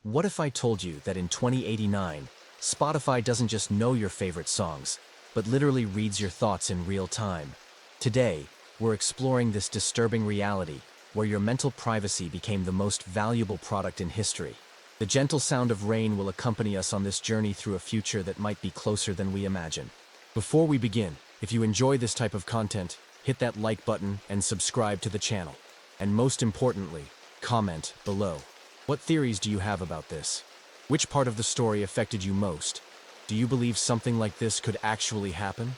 What if I told you that in 2089, Spotify doesn't just know your favorite songs, but literally reads your thoughts in real time? Today, we're exploring this disturbing reality where your mental privacy became the most valuable product in history. The gentle sound of rain will accompany us on this journey through a future that might be closer than we imagine. Before we begin, if you enjoy this type of content, hit that like button and subscribe to the channel. And most importantly, comment below. What theories do you have about this? Which part of the story affected you most? Do you believe something like this could actually happen?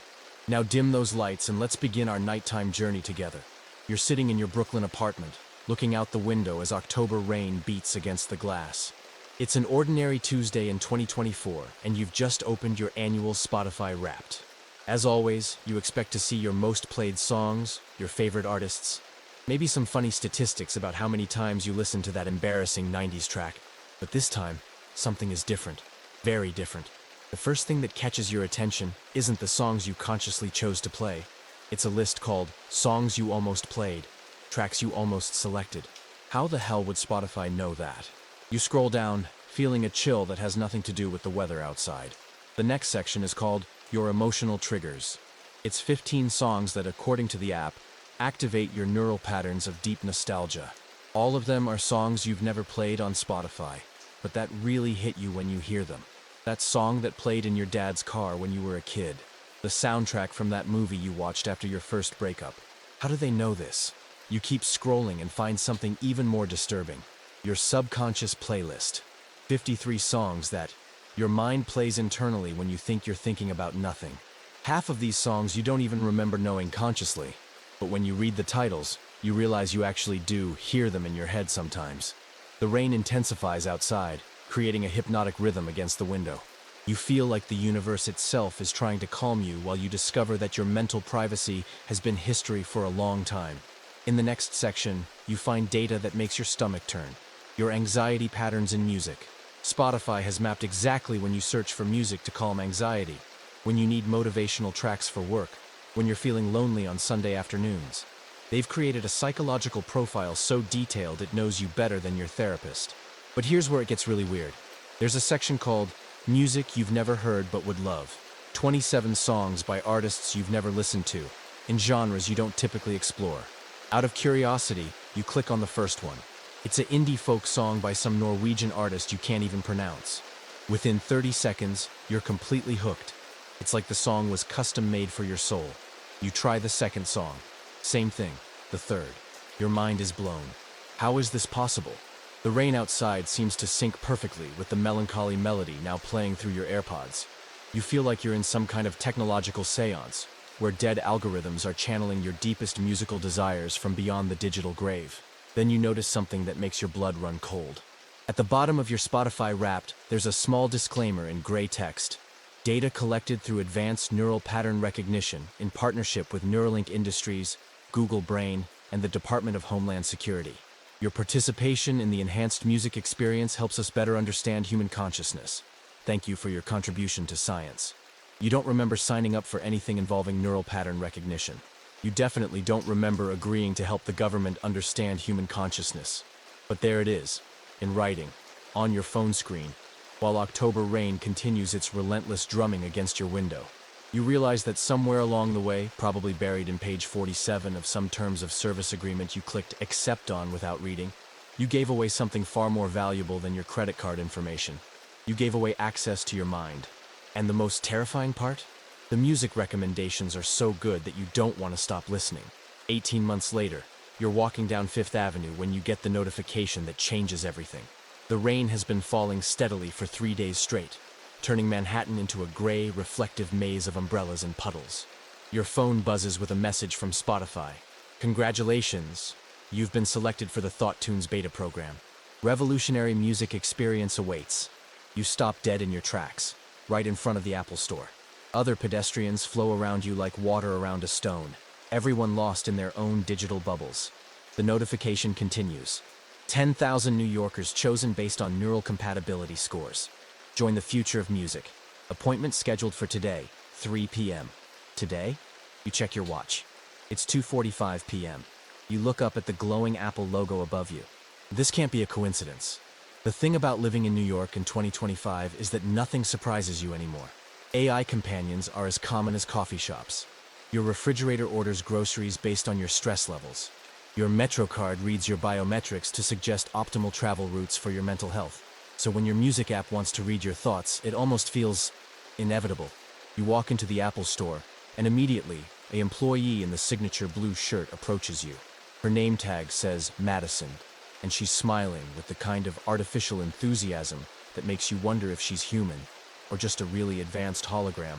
Now dim those lights and let's begin our nighttime journey together. You're sitting in your Brooklyn apartment, looking out the window as October rain beats against the glass. It's an ordinary Tuesday in 2024, and you've just opened your annual Spotify Wrapped. As always, you expect to see your most played songs, your favorite artists, maybe some funny statistics about how many times you listened to that embarrassing 90s track. But this time, something is different. Very different. The first thing that catches your attention isn't the songs you consciously chose to play. It's a list called Songs You Almost Played, Tracks You Almost Selected. How the hell would Spotify know that? You scroll down, feeling a chill that has nothing to do with the weather outside. The next section is called Your Emotional Triggers. It's 15 songs that, according to the app, activate your neural patterns of deep nostalgia. All of them are songs you've never played on Spotify, but that really hit you when you hear them. That song that played in your dad's car when you were a kid. The soundtrack from that movie you watched after your first breakup. How do they know this? You keep scrolling and find something even more disturbing. Your subconscious playlist. 53 songs that your mind plays internally when you think you're thinking about nothing. Half of these songs you don't even remember knowing consciously. But when you read the titles, you realize you actually do hear them in your head sometimes. The rain intensifies outside, creating a hypnotic rhythm against the window. You feel like the universe itself is trying to calm you while you discover that your mental privacy has been history for a long time. In the next section, you find data that makes your stomach turn. Your anxiety patterns in music. Spotify has mapped exactly when you search for music to calm anxiety, when you need motivational tracks for work, when you're feeling lonely on Sunday afternoons. They've created a psychological profile so detailed it knows you better than your therapist. But here's where it gets really weird. There's a section called Music You've Never Heard But Would Love. 27 songs by artists you've never listened to, in genres you don't typically explore. Out of curiosity, you click on the first one. It's an indie folk song by some Norwegian artist you can't even pronounce. Within 30 seconds, you're completely hooked. It's like the song was custom made for your soul. You try the second song. Same thing. The third. Your mind is blown. How is this possible? The rain outside seems to sync perfectly with the melancholy melody now playing through your AirPods. You feel like you're in some kind of technological seance, where dead algorithms are channeling your deepest musical desires from beyond the digital grave. Then you notice something that makes your blood run cold. At the bottom of your Spotify Wrapped, there's a small disclaimer in gray text. Data collected through advanced neural pattern recognition in partnership with Neuralink Industries, Google Brain, and the Department of Homeland Security. Your participation in the enhanced music experience helps us better understand human consciousness. Thank you for your contribution to science. You don't remember signing up for anything involving neural pattern recognition. You definitely don't remember agreeing to help the government understand human consciousness. But there it is, in writing, on your phone screen, while October rain continues its relentless drumming against your window. You realize that somewhere along the way, probably buried in page 47 of some terms of service agreement you clicked accept on without reading, you gave away something far more valuable than your credit card information. You gave away access to your mind. And the most terrifying part? The music recommendations are so good that you don't want to stop listening. 18 months later, you're walking down Fifth Avenue when you get the notification that changes everything. The rain has been falling steadily for 3 days straight, turning Manhattan into a gray, reflective maze of umbrellas and puddles. Your phone buzzes with a message from Spotify. Congratulations, you've been selected for the Thought Tunes beta program. Revolutionary music experience awaits. You stop dead in your tracks, right in front of the Apple Store. Other pedestrians flow around you like water around a stone, everyone lost in their own digital bubbles. The notification continues. 10,000 New Yorkers chosen based on neural compatibility scores. Join the future of music. Appointment scheduled for today, 3 p.m. Today? You check your watch. It's 2:45 p.m. You look up at the glowing Apple logo above you. This can't be a coincidence. The thing about living in New York in 2025 is that nothing surprises you anymore. AI companions are as common as coffee shops. Your refrigerator orders groceries based on your stress levels. Your Metro card reads your biometrics to suggest optimal travel routes for your mental health. So when your music app wants to read your thoughts, it almost feels inevitable. You walk into the Apple store, and immediately, an employee in the signature blue shirt approaches you. Her name tag says Madison, and she's smiling with the kind of artificial enthusiasm that makes you wonder if she's human, or just a really advanced hologram.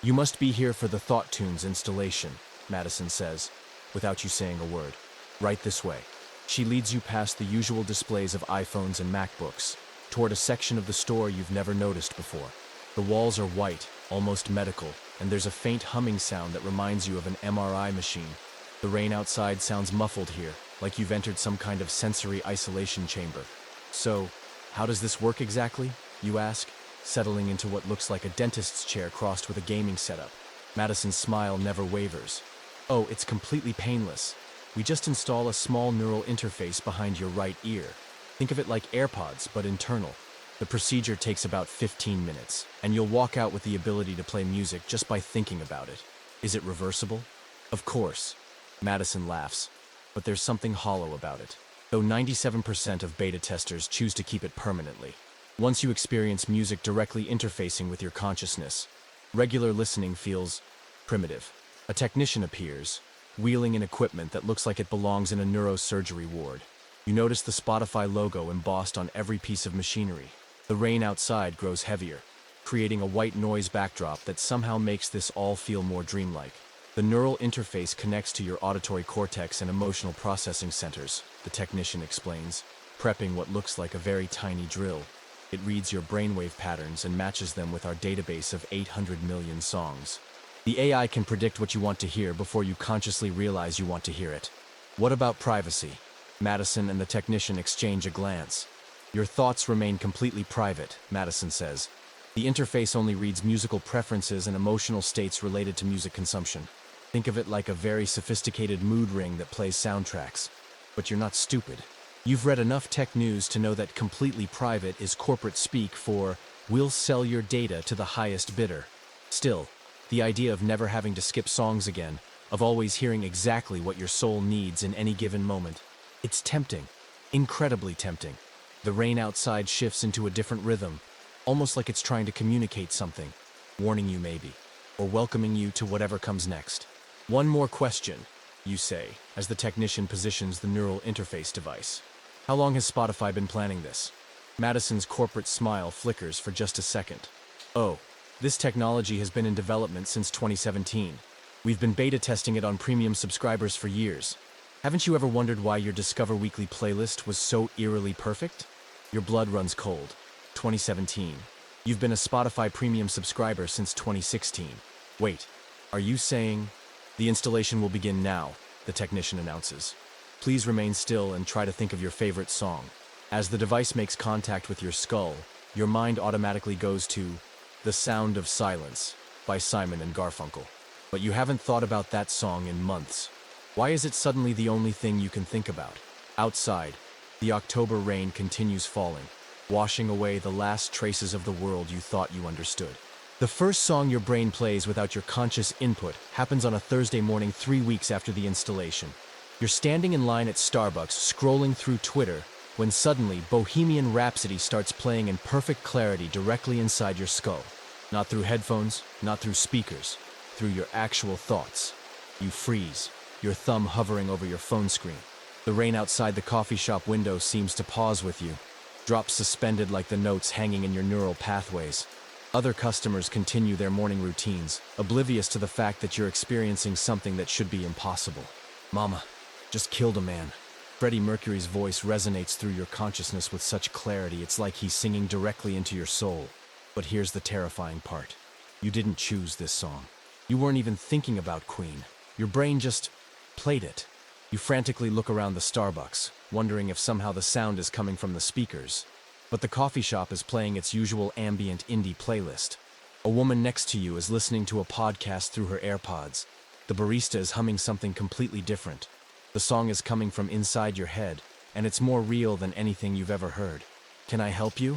"You must be here for the Thought Tunes installation," Madison says, without you saying a word. "Right this way." She leads you past the usual displays of iPhones and MacBooks, toward a section of the store you've never noticed before. The walls are white, almost medical, and there's a faint humming sound that reminds you of an MRI machine. The rain outside sounds muffled here, like you've entered some kind of sensory isolation chamber. "So, how does this work exactly?" you ask, settling into what looks like a dentist's chair crossed with a gaming setup. Madison's smile never wavers. "Oh, it's completely painless. We just install a small neural interface behind your right ear. Think of it like AirPods, but internal. The procedure takes about 15 minutes, and you'll walk out with the ability to play music just by thinking about it. Is it reversible?" "Of course." Madison laughs, but there's something hollow about it. Though 97% of beta testers choose to keep it permanently. Once you experience music directly interfacing with your consciousness, regular listening feels primitive. A technician appears, wheeling an equipment that looks like it belongs in a neurosurgery ward. You notice the Spotify logo embossed on every piece of machinery. The rain outside grows heavier, creating a white noise backdrop that somehow makes this all feel more dreamlike. The neural interface connects to your auditory cortex and emotional processing centers, the technician explains, prepping what looks like a very tiny drill. It reads your brainwave patterns and matches them with our database of 800 million songs. The AI can predict what you want to hear before you consciously realize you want to hear it. "What about privacy?" Madison and the technician exchange a glance. "Your thoughts remain completely private," Madison says. "The interface only reads musical preferences and emotional states related to music consumption. Think of it like a very sophisticated mood ring that plays soundtracks. But you're not stupid. You've read enough tech news to know that completely private is corporate speak for, we'll sell your data to the highest bidder. Still, the idea of never having to skip songs again, of always hearing exactly what your soul needs in any given moment, it's tempting, incredibly tempting." The rain outside shifts into a different rhythm, almost like it's trying to communicate something, warning you maybe, or welcoming you to whatever comes next. "One more question," you say, as the technician positions the neural interface device. "How long has Spotify been planning this?" Madison's corporate smile flickers for just a second. "Oh, this technology has been in development since 2017. We've been beta testing it on premium subscribers for years. Haven't you ever wondered why your Discover Weekly playlist was so eerily perfect?" Your blood runs cold. 2017. You've been a Spotify premium subscriber since 2016. Wait, are you saying... "The installation will begin now," the technician announces. "Please remain still and try to think of your favorite song." As the device makes contact with your skull, your mind automatically goes to "The Sound of Silence" by Simon and Garfunkel. But you haven't thought about that song in months. Why is it suddenly the only thing you can think about? Outside, the October rain continues falling, washing away the last traces of the world you thought you understood. The first song your brain plays without your conscious input happens on a Thursday morning 3 weeks after the installation. You're standing in line at Starbucks, scrolling through Twitter, when suddenly Bohemian Rhapsody starts playing in perfect clarity directly inside your skull. Not through headphones, not through speakers, through your actual thoughts. You freeze, your thumb hovering over your phone screen. The rain outside the coffee shop window seems to pause with you, drops suspended like the notes hanging in your neural pathways. Other customers continue their morning routines, oblivious to the fact that you're experiencing something that should be impossible. "Mama, just killed a man." Freddie Mercury's voice resonates through your consciousness with such clarity it's like he's singing directly into your soul. But here's the terrifying part. You didn't choose this song. You weren't even thinking about Queen. Your brain just played it. You frantically look around the Starbucks, wondering if somehow the sound is coming from the speakers. But the coffee shop is playing its usual ambient indie playlist. A woman next to you is listening to a podcast through her AirPods. The barista is humming something completely different. The song is coming from inside your head, and it's more real than anything you've ever heard. Can I help you?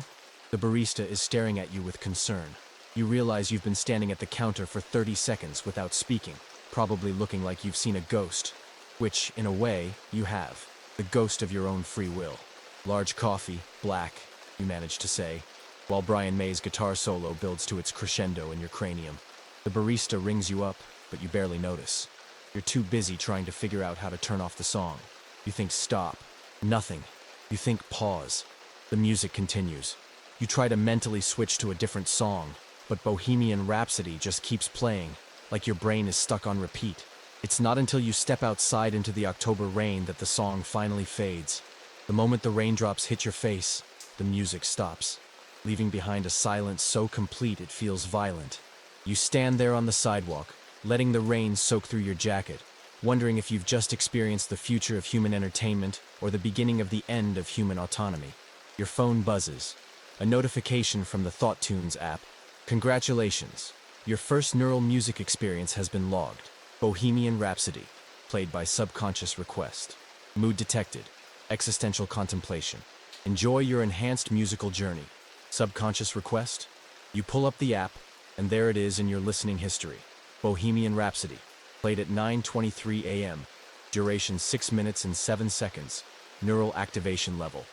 The barista is staring at you with concern. You realize you've been standing at the counter for 30 seconds without speaking, probably looking like you've seen a ghost. Which, in a way, you have. The ghost of your own free will. Large coffee, black, you manage to say, while Brian May's guitar solo builds to its crescendo in your cranium. The barista rings you up, but you barely notice. You're too busy trying to figure out how to turn off the song. You think stop. Nothing. You think pause. The music continues. You try to mentally switch to a different song, but Bohemian Rhapsody just keeps playing, like your brain is stuck on repeat. It's not until you step outside into the October rain that the song finally fades. The moment the raindrops hit your face, the music stops, leaving behind a silence so complete it feels violent. You stand there on the sidewalk, letting the rain soak through your jacket, wondering if you've just experienced the future of human entertainment or the beginning of the end of human autonomy. Your phone buzzes. A notification from the ThoughtTunes app. Congratulations! Your first neural music experience has been logged. Bohemian Rhapsody, played by subconscious request. Mood detected. Existential contemplation. Enjoy your enhanced musical journey. Subconscious request? You pull up the app, and there it is in your listening history. Bohemian Rhapsody, played at 9:23 a.m. Duration 6 minutes and 7 seconds. Neural activation level,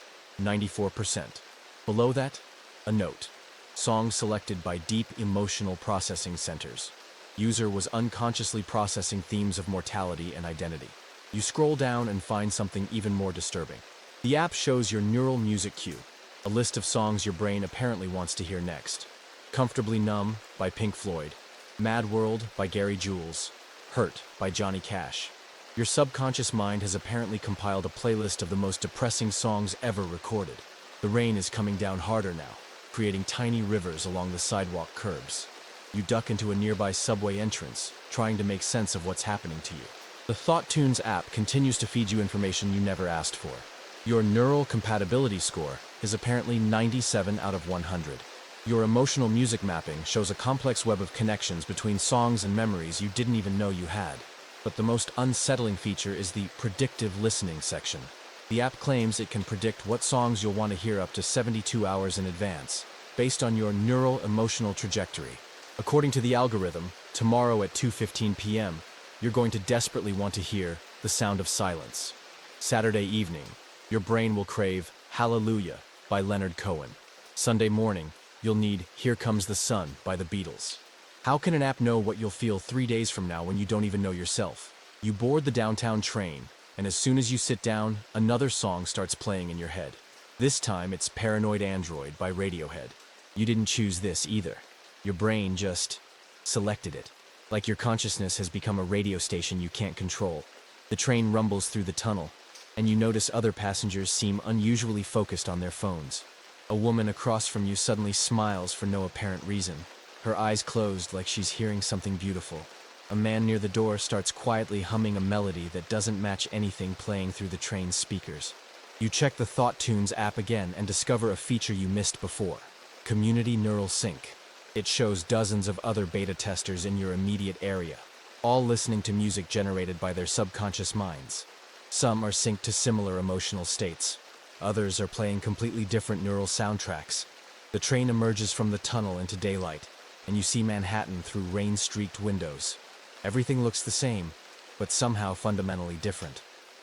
94%. Below that, a note. Song selected by deep emotional processing centers. User was unconsciously processing themes of mortality and identity. You scroll down and find something even more disturbing. The app shows your neural music cue, a list of songs your brain apparently wants to hear next. Comfortably Numb by Pink Floyd, Mad World by Gary Jules, Hurt by Johnny Cash. Your subconscious mind has apparently compiled a playlist of the most depressing songs ever recorded. The rain is coming down harder now, creating tiny rivers along the sidewalk curbs. You duck into a nearby subway entrance, trying to make sense of what's happening to you. The ThoughtTunes app continues to feed you information you never asked for. Your neural compatibility score is apparently 97 out of 100. Your emotional music mapping shows a complex web of connections between songs and memories you didn't even know you had. But the most unsettling feature is the predictive listening section. The app claims it can predict what songs you'll want to hear up to 72 hours in advance, based on your neural emotional trajectory. According to the algorithm, tomorrow at 2:15 p.m., you're going to desperately want to hear The Sound of Silence. Saturday evening, your brain will crave Hallelujah by Leonard Cohen. Sunday morning, you'll need Here Comes the Sun by the Beatles. How can an app know what you'll feel 3 days from now when you don't even know yourself? You board the downtown train, and as soon as you sit down, another song starts playing in your head. This time it's Paranoid Android by Radiohead. You didn't choose this either. Your brain just selected it. Like your consciousness has become a radio station you can't control. The train rumbles through the tunnel, and you notice other passengers seem unusually focused on their phones. A woman across from you suddenly smiles for no apparent reason, her eyes closed like she's hearing something beautiful. A man near the door starts quietly humming a melody that doesn't match anything playing through the train's speakers. You check the ThoughtTunes app again and discover a feature you missed before. Community Neural Sync. It shows dozens of other beta testers in your immediate area, all listening to music generated by their subconscious minds. Some are synced to similar emotional states. Others are playing completely different neural soundtracks. The train emerges from the tunnel into daylight, and you see Manhattan through rain-streaked windows. Everything looks the same, but somehow fundamentally different.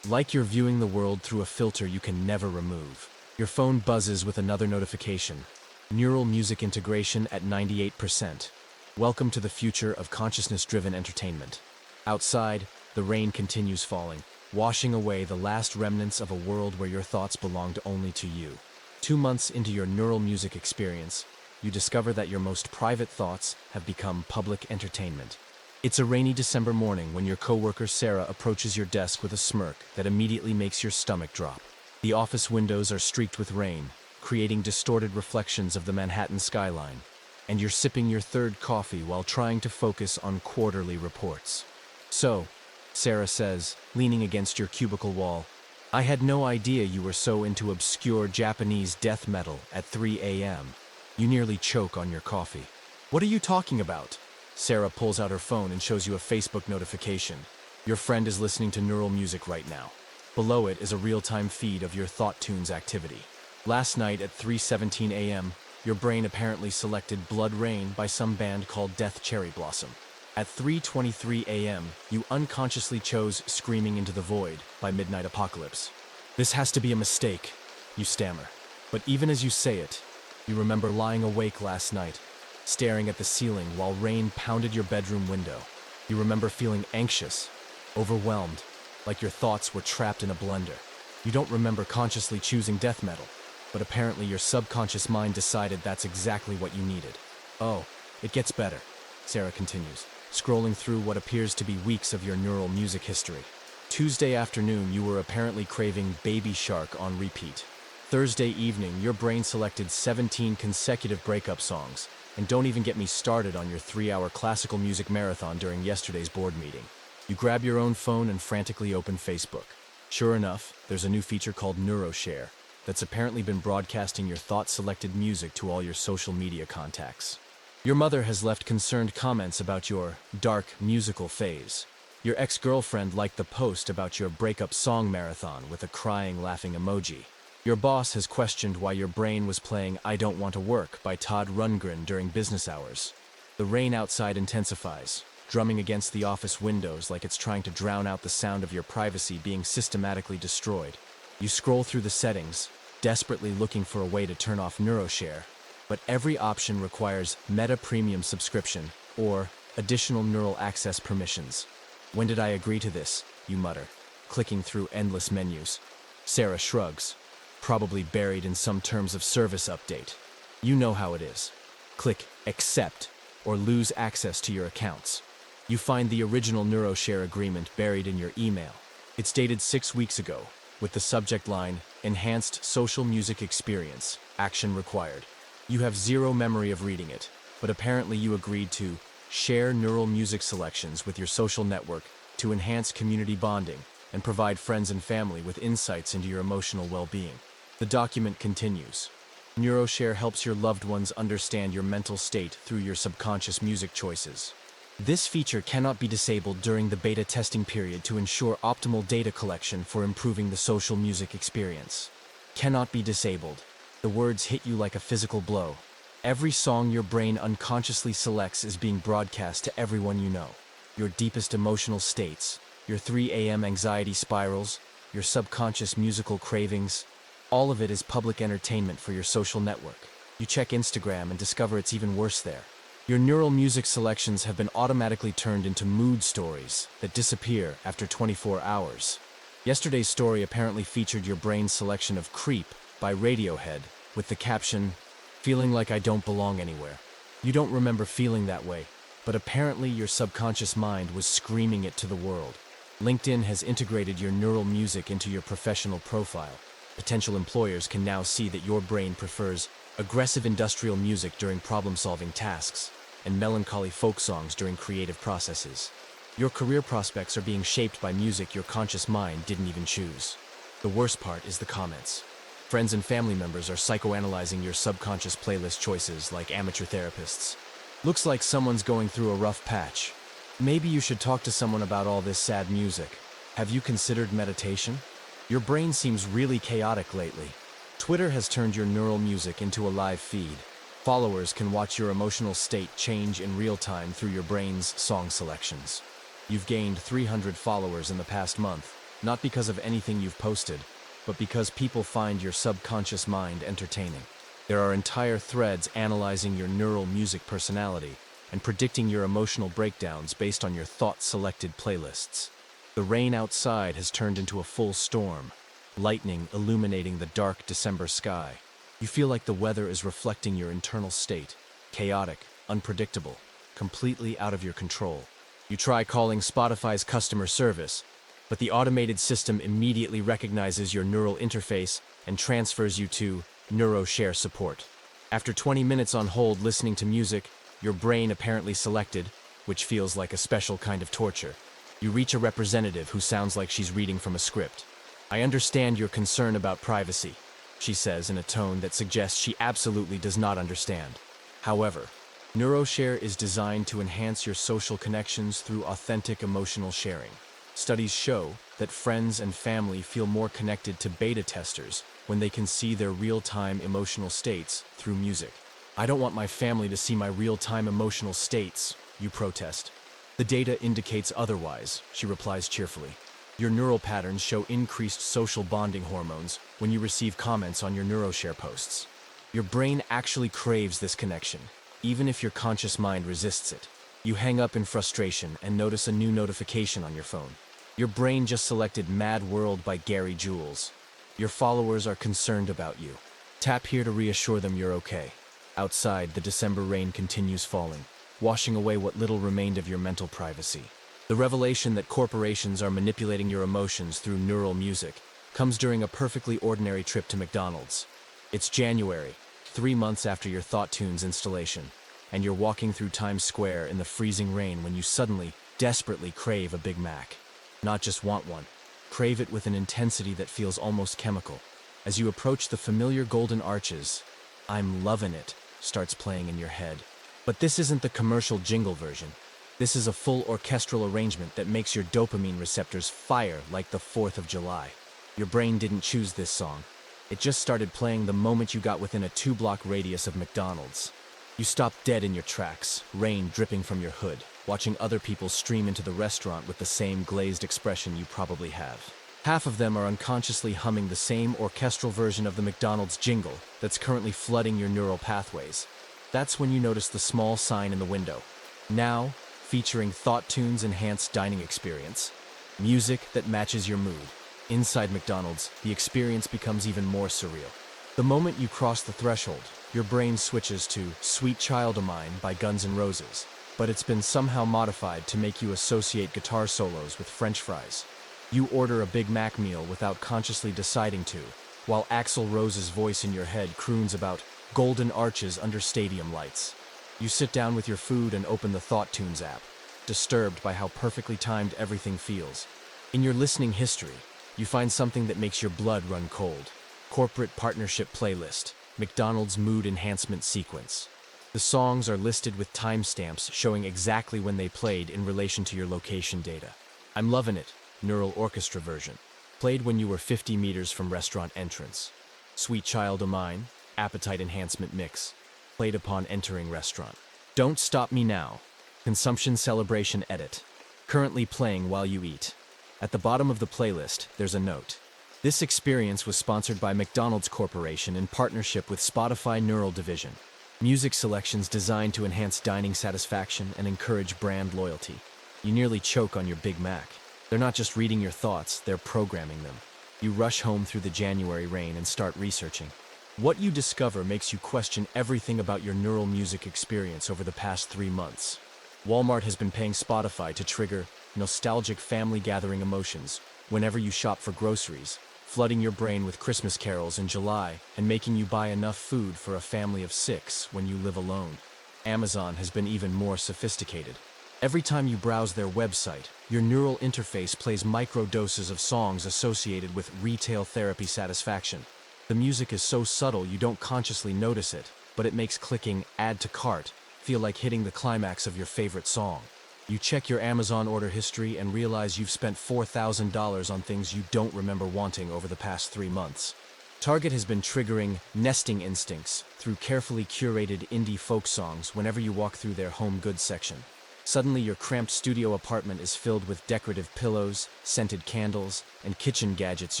Like you're viewing the world through a filter you can never remove. Your phone buzzes with another notification. Neural music integration at 98%. Welcome to the future of consciousness-driven entertainment. Outside, the rain continues falling, washing away the last remnants of a world where your thoughts belonged only to you. 2 months into your neural music experience, you discover that your most private thoughts have become public entertainment. It's a rainy December morning when your coworker Sarah approaches your desk with a smirk that immediately makes your stomach drop. The office windows are streaked with rain, creating distorted reflections of the Manhattan skyline, and you're sipping your third coffee while trying to focus on quarterly reports. So, Sarah says, leaning against your cubicle wall, I had no idea you were so into obscure Japanese death metal at 3 a.m. You nearly choke on your coffee. What are you talking about? Sarah pulls out her phone and shows you a Facebook notification. Your friend is listening to neural music right now. Below it is a real-time feed of your ThoughtTunes activity. Last night at 3:17 a.m., your brain apparently selected Blood Rain by some band called Death Cherry Blossom. At 3:23 a.m., you unconsciously chose Screaming into the Void by Midnight Apocalypse. This has to be a mistake, you stammer. But even as you say it, you remember lying awake last night, staring at the ceiling while rain pounded your bedroom window. You remember feeling anxious, overwhelmed, like your thoughts were trapped in a blender. You don't remember consciously choosing death metal, but apparently your subconscious mind decided that's exactly what you needed. Oh, it gets better, Sarah continues, scrolling through what appears to be weeks of your neural music history. Tuesday afternoon, you were apparently craving Baby Shark on repeat. Thursday evening, your brain selected 17 consecutive breakup songs, and don't even get me started on your 3-hour classical music marathon during yesterday's board meeting. You grab your own phone and frantically open Facebook. Sure enough, there's a new feature called NeuroShare that's apparently been broadcasting your thought-selected music to all your social media contacts. Your mother has left concerned comments about your dark musical phase. Your ex-girlfriend liked the post about your breakup song marathon with a crying, laughing emoji. Your boss has questioned why your brain was playing I Don't Want to Work by Todd Rundgren during business hours. The rain outside intensifies, drumming against the office windows like it's trying to drown out the sound of your privacy being systematically destroyed. You scroll through the settings, desperately looking for a way to turn off NeuroShare, but every option requires Meta Premium subscription or additional neural access permissions. When did I agree to this? You mutter, clicking through endless menus. Sarah shrugs, probably buried in some terms of service update. You know how it is. Click Accept or lose access to your accounts. You find the original NeuroShare agreement buried in your email. It's dated 6 weeks ago, with the subject line, Enhanced Social Music Experience, Action Required. You have zero memory of reading it, but apparently you agreed to share neural music selections with your social network to enhance community bonding and provide friends and family with insights into your emotional well-being. The document continues. NeuroShare helps your loved ones understand your mental state through your subconscious music choices. This feature cannot be disabled during the beta testing period to ensure optimal data collection for improving the social music experience. Cannot be disabled. The words hit you like a physical blow. Every song your brain unconsciously selects is being broadcast to everyone you know. Your deepest emotional states, your 3 a.m. anxiety spirals, your subconscious musical cravings, all of it is public entertainment for your social network. You check Instagram and discover it's even worse there. Your neural music selections have been automatically turned into mood stories that disappear after 24 hours. Yesterday's story apparently featured your brain's selection of Creep by Radiohead with the caption, "Feeling like I don't belong anywhere." You don't remember feeling that way, but apparently your subconscious mind was screaming it to the world. LinkedIn has integrated your neural music into your professional profile. Potential employers can now see that your brain prefers aggressive industrial music during problem-solving tasks and melancholy folk songs during creative processes. Your career prospects are being shaped by music your conscious mind didn't even choose. The worst part is the comments. Friends and family members are psychoanalyzing your subconscious playlist choices like amateur therapists. Looks like someone's going through a rough patch. Maybe you should talk to someone about all this sad music. Have you considered meditation? Your brain seems really chaotic lately. Twitter has turned your neural music into a live feed. Followers can watch your emotional state change in real time through your brain's song selections. You've gained 300 followers in the past month, not because of anything you've posted, but because people find your subconscious mind entertaining. There are entire threads analyzing your neural music personality and predicting your emotional breakdowns based on your thought-selected playlists. The rain outside has turned into a full storm, lightning illuminating the dark December sky. You feel like the weather is reflecting your internal state, chaotic, unpredictable, completely out of your control. You try calling Spotify's customer service, but the automated system immediately recognizes your neural interface and transfers you to NeuroShare support. After 20 minutes on hold listening to music, your brain apparently selected, which feels like a special kind of torture. You reach a representative who sounds like she's reading from a script. "I understand your concern about privacy," she says in a tone that suggests she absolutely does not understand. However, NeuroShare is designed to enhance your social connections through authentic emotional sharing. Studies show that friends and family feel more connected to beta testers when they can see their real-time emotional states through music. I don't want my family to see my real-time emotional states, you protest. The data indicates otherwise, she replies cheerfully. Your neural patterns show increased social bonding hormones when you receive comments on your NeuroShare posts. Your brain actually craves this connection, even if your conscious mind resists it. You hang up in frustration and notice a new notification on your phone. Your brain just selected Mad World by Gary Jules. Your followers are concerned about you. Tap here to reassure them you're okay. Outside, the December rain continues falling, washing away what little remained of your mental privacy. The revelation that corporations are manipulating your emotions through neural music comes during a perfectly ordinary trip to McDonald's. It's January, 3 months after your ThoughtTunes installation, and you're walking through Times Square in the freezing rain when you suddenly, desperately crave a Big Mac. Not just want one, crave it with an intensity that feels almost chemical. As you approach the familiar golden arches, "I'm lovin' it" starts playing in your head. But this isn't the commercial jingle version. This is a full orchestral arrangement that makes your dopamine receptors fire like the 4th of July. Your brain didn't choose this song. It just started playing the moment you got within a 2-block radius of McDonald's. You stopped dead in your tracks, rain dripping from your hood, watching other people stream into the restaurant with the same glazed expression you probably have. Half of them are unconsciously humming the same orchestral version of the McDonald's jingle that's currently flooding your neural pathways. That's when you notice the small sign in the window. Now, featuring ThoughtTunes Enhanced Dining Experience. Music that matches your mood. Inside McDonald's, the experience becomes even more surreal. The moment you cross the threshold, your brain switches to Sweet Child O' Mine by Guns N' Roses, but it's been somehow modified to make you associate guitar solos with French fries. You order a Big Mac meal without consciously deciding to, while Axl Rose's voice in your head croons about golden arches under stadium lights. You sit down with your food and open the ThoughtTunes app, disturbed by how perfectly timed everything feels. In your listening history, you find something that makes your blood run cold. Corporate Partnership Playlist, McDonald's Mood Enhancement Sequence. The songs are listed with timestamps showing exactly when they played in relation to your location data. I'm Lovin' It, Neural Orchestra version. Played when you were 50 meters from restaurant entrance. Sweet Child O' Mine, Appetite Enhancement Mix. Played upon entering restaurant. Don't Stop Me Now, Consumption Celebration Edit. Currently playing while you eat. At the bottom of the playlist, there's a note. This experience was sponsored by McDonald's Corporation in partnership with Spotify Neural Division. Music selections designed to enhance dining satisfaction and encourage brand loyalty. You nearly choke on your Big Mac. They're not just reading your thoughts, they're programming them. You rush home through the January rain and start researching. What you discover makes you question everything about your neural music experience over the past 3 months. Walmart has been paying Spotify to trigger nostalgic family gathering emotions whenever you shop for groceries, flooding your brain with Christmas carols in July and making you buy enough food for a family of 6 when you live alone. Amazon has been even more sophisticated. Every time you browse their website, your neural interface plays micro-doses of songs associated with retail therapy satisfaction. The music is so subtle you don't consciously notice it, but it makes clicking Add to Cart feel like hitting the climax of your favorite song. You check your Amazon order history and realize you've spent $4,000 on things you don't remember wanting over the past 3 months. Target has been triggering nesting instincts through carefully curated indie folk songs whenever you walk through their home goods section. Suddenly, your cramped studio apartment is filled with decorative pillows, scented candles, and kitchen gadgets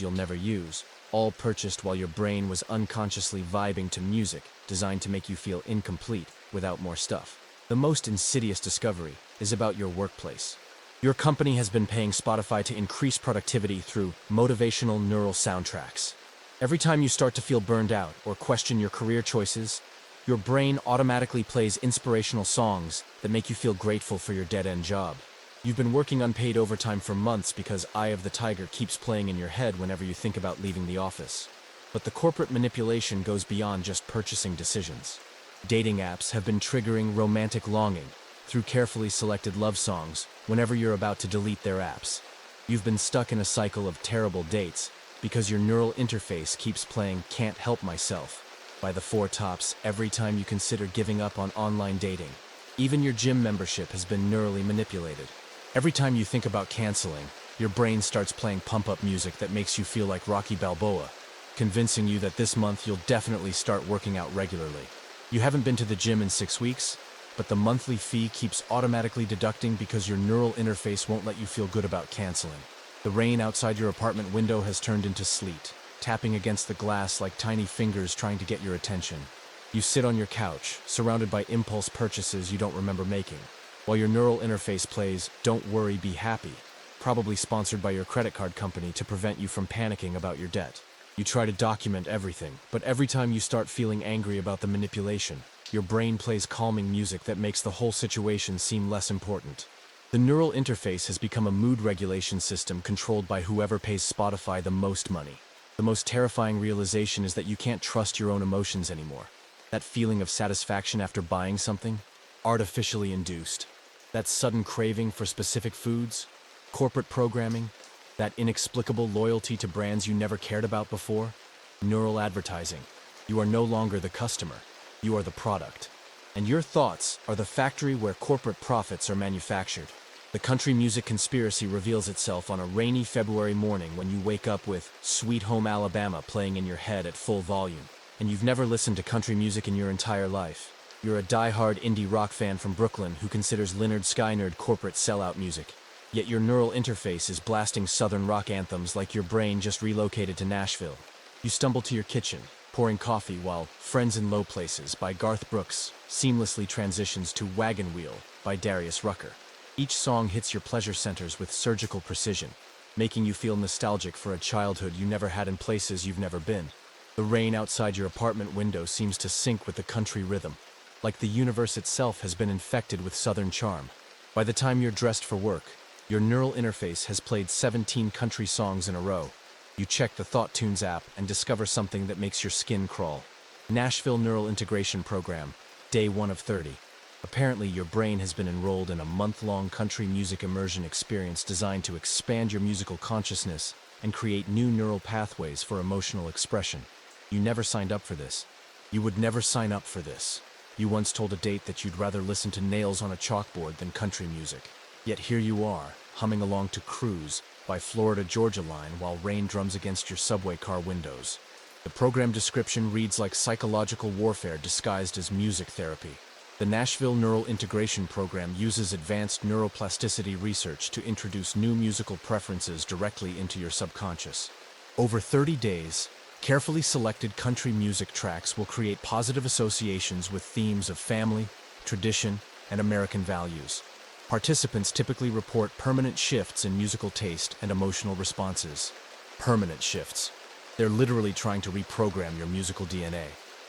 you'll never use, all purchased while your brain was unconsciously vibing to music designed to make you feel incomplete without more stuff. The most insidious discovery is about your workplace. Your company has been paying Spotify to increase productivity through motivational neural soundtracks. Every time you start to feel burned out or question your career choices, your brain automatically plays inspirational songs that make you feel grateful for your dead-end job. You've been working unpaid overtime for months because Eye of the Tiger keeps playing in your head whenever you think about leaving the office. But the corporate manipulation goes beyond just purchasing decisions. Dating apps have been triggering romantic longing through carefully selected love songs whenever you're about to delete their apps. You've been stuck in a cycle of terrible dates because your neural interface keeps playing Can't Help Myself by the Four Tops every time you consider giving up on online dating. Even your gym membership has been neurally manipulated. Every time you think about canceling, your brain starts playing pump-up music that makes you feel like Rocky Balboa. convincing you that this month you'll definitely start working out regularly. You haven't been to the gym in 6 weeks, but the monthly fee keeps automatically deducting because your neural interface won't let you feel good about canceling. The rain outside your apartment window has turned into sleet, tapping against the glass like tiny fingers trying to get your attention. You sit on your couch, surrounded by impulse purchases you don't remember making, while your neural interface plays "Don't Worry, Be Happy," probably sponsored by your credit card company to prevent you from panicking about your debt. You try to document everything, but every time you start feeling angry about the manipulation, your brain plays calming music that makes the whole situation seem less important. The neural interface has become a mood regulation system controlled by whoever pays Spotify the most money. The most terrifying realization is that you can't trust your own emotions anymore. That feeling of satisfaction after buying something? Artificially induced. That sudden craving for specific foods? Corporate programming? That inexplicable loyalty to brands you never cared about before? Neural advertising. You are no longer the customer. You are the product. And your thoughts are the factory where corporate profits are manufactured. The country music conspiracy reveals itself on a rainy February morning when you wake up with Sweet Home Alabama playing in your head at full volume, and you've never listened to country music in your entire life. You're a die-hard indie rock fan from Brooklyn who considers Lynyrd Skynyrd corporate sellout music. Yet your neural interface is blasting southern rock anthems like your brain just relocated to Nashville. You stumble to your kitchen, pouring coffee while Friends in Low Places by Garth Brooks seamlessly transitions to Wagon Wheel by Darius Rucker. Each song hits your pleasure centers with surgical precision, making you feel nostalgic for a childhood you never had in places you've never been. The rain outside your apartment window seems to sync with the country rhythm, like the universe itself has been infected with southern charm. By the time you're dressed for work, your neural interface has played 17 country songs in a row. You check the Thought Tunes app and discover something that makes your skin crawl. Nashville Neural Integration Program, Day 1 of 30. Apparently, your brain has been enrolled in a month-long country music immersion experience designed to expand your musical consciousness and create new neural pathways for emotional expression. You never signed up for this. You would never sign up for this. You once told a date that you'd rather listen to nails on a chalkboard than country music. Yet here you are, humming along to Cruise by Florida Georgia Line while rain drums against your subway car windows. The program description reads like psychological warfare disguised as music therapy. The Nashville Neural Integration Program uses advanced neuroplasticity research to introduce new musical preferences directly into your subconscious. Over 30 days, carefully selected country music tracks will create positive associations with themes of family, tradition, and American values. Participants typically report permanent shifts in musical taste and emotional responses. Permanent shifts. They're literally trying to reprogram your musical DNA.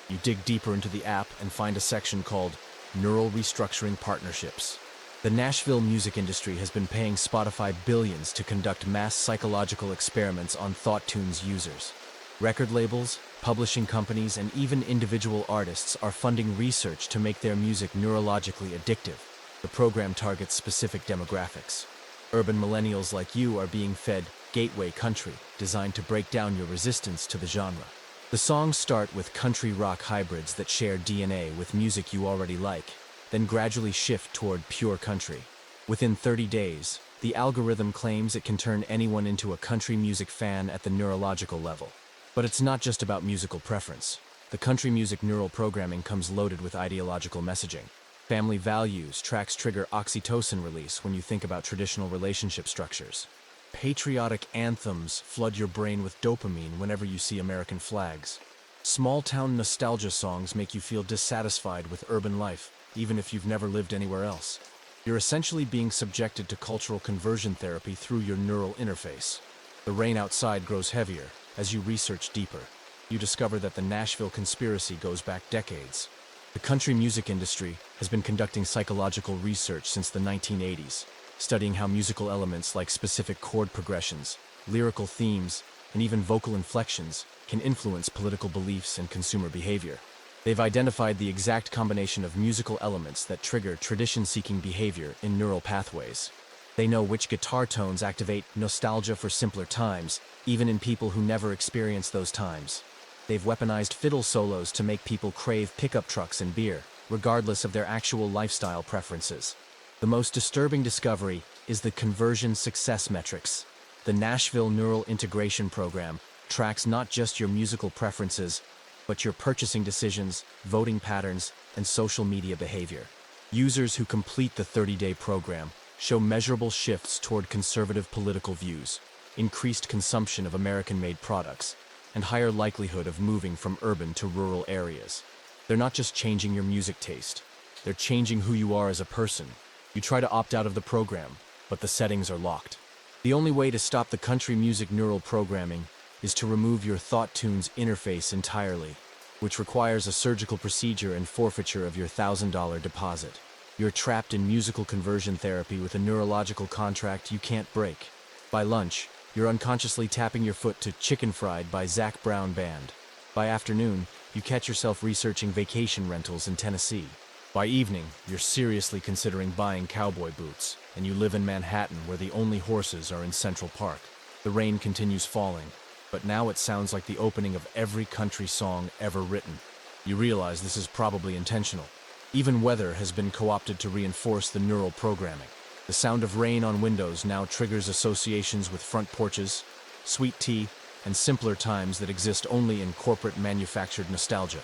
You dig deeper into the app and find a section called Neural Restructuring Partnerships. The Nashville music industry has been paying Spotify billions to conduct mass psychological experiments on Thought Tunes users. Record labels, publishing companies, and even individual artists are funding research to make their music neurologically addictive. The program targets specific demographics. Urban millennials like you are being fed gateway country, designed to break down your resistance to the genre. The songs start with country rock hybrids that share DNA with music you already like, then gradually shift toward pure country. Within 30 days, the algorithm claims it can turn anyone into a country music fan at the neurological level. But it's not just about musical preference. The country music neural programming comes loaded with ideological messaging. Family values tracks trigger oxytocin release when you think about traditional relationship structures. Patriotic anthems flood your brain with dopamine whenever you see American flags. Small-town nostalgia songs make you feel dissatisfied with urban life, even if you've never lived anywhere else. You're essentially being subjected to cultural conversion therapy through your neural interface. The rain outside grows heavier. As you research deeper, you discover that the Nashville conspiracy goes back decades. The country music industry has been conducting psychological research since the 1980s, studying how musical elements like specific chord progressions, lyrical themes, and even vocal inflections can influence political beliefs and consumer behavior. They've identified the exact combination of musical elements that trigger tradition-seeking behavior in neural pathways. They know which guitar tones activate nostalgia for simpler times, even in people who never experienced those times. They've weaponized fiddle solos to make people crave pickup trucks and beer, regardless of their actual lifestyle preferences. The most disturbing discovery is the conversion success metrics. The Nashville Neural Integration Program tracks not just your musical preferences, but your purchasing decisions, voting patterns, and social media behavior. Users who complete the 30-day program show measurable shifts toward conservative political views, increased consumption of American-made products, and higher likelihood of moving from urban to rural areas. They're not just changing your music taste, they're changing who you are as a person. You try to opt out of the program, but the settings are locked. The only way to stop the country music neural programming is to remove your Thought Tunes interface entirely, which requires a surgical procedure and forfeiture of your $1,000 deposit. You're trapped in musical conversion therapy with a neurological contract you can't break. By lunch, you're unconsciously tapping your foot to Chicken Fried by Zac Brown Band. By afternoon, you catch yourself researching vacation rentals in Tennessee. By evening, you're seriously considering buying cowboy boots, and you live in Manhattan where the only horses are in Central Park. The rain continues falling, but now it sounds like the opening of every country song ever written. You realize this is probably intentional. Even weather has been co-opted to reinforce the neural programming. The sound of rain on windows now triggers associations with front porches, sweet tea, and simpler times that exist only in corporate manufactured nostalgia.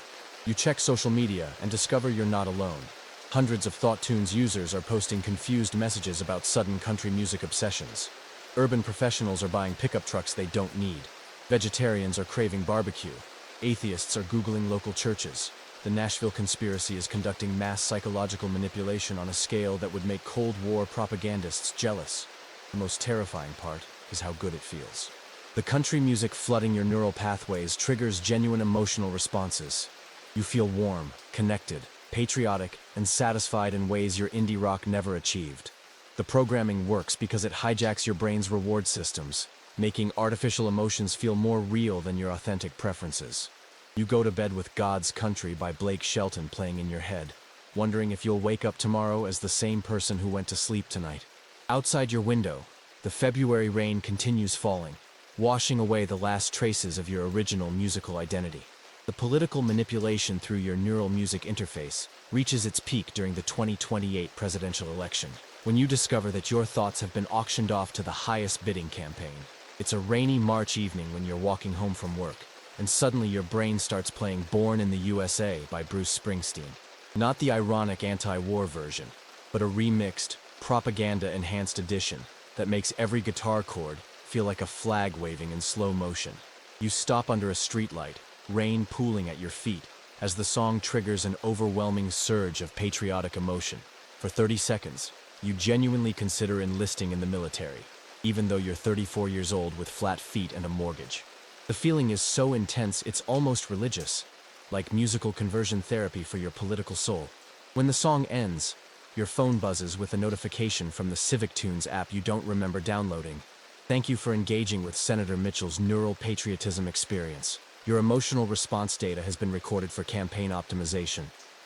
You check social media and discover you're not alone. Hundreds of Thought Tunes users are posting confused messages about sudden country music obsessions. Urban professionals are buying pickup trucks they don't need. Vegetarians are craving barbecue. Atheists are Googling local churches. The Nashville conspiracy is conducting mass psychological manipulation on a scale that would make Cold War propagandists jealous. The most terrifying part is how good it feels. The country music flooding your neural pathways triggers genuine emotional responses. You feel warm, connected, patriotic, and satisfied in ways your indie rock never achieved. The programming works because it hijacks your brain's reward systems, making artificial emotions feel more real than your authentic preferences. You go to bed with God's Country by Blake Shelton playing in your head, wondering if you'll wake up tomorrow as the same person who went to sleep tonight. Outside your window, the February rain continues falling, washing away the last traces of your original musical identity. The political manipulation through your neural music interface reaches its peak during the 2028 presidential election, when you discover that your thoughts have been auctioned off to the highest bidding campaign. It's a rainy March evening when you're walking home from work, and suddenly your brain starts playing Born in the USA by Bruce Springsteen. Not the ironic anti-war version, but a remixed, propaganda-enhanced edition that makes every guitar chord feel like a flag waving in slow motion. You stop under a streetlight, rain pooling at your feet, as the song triggers an overwhelming surge of patriotic emotion. For 30 seconds, you genuinely consider enlisting in the military, even though you're 34 years old with flat feet and a mortgage. The feeling is so intense it's almost religious, like musical conversion therapy for your political soul. When the song ends, your phone buzzes with a notification from the SIC-FI app you don't remember downloading. Thank you for engaging with Senator Mitchell's neural patriotism experience. Your emotional response data has been recorded for campaign optimization.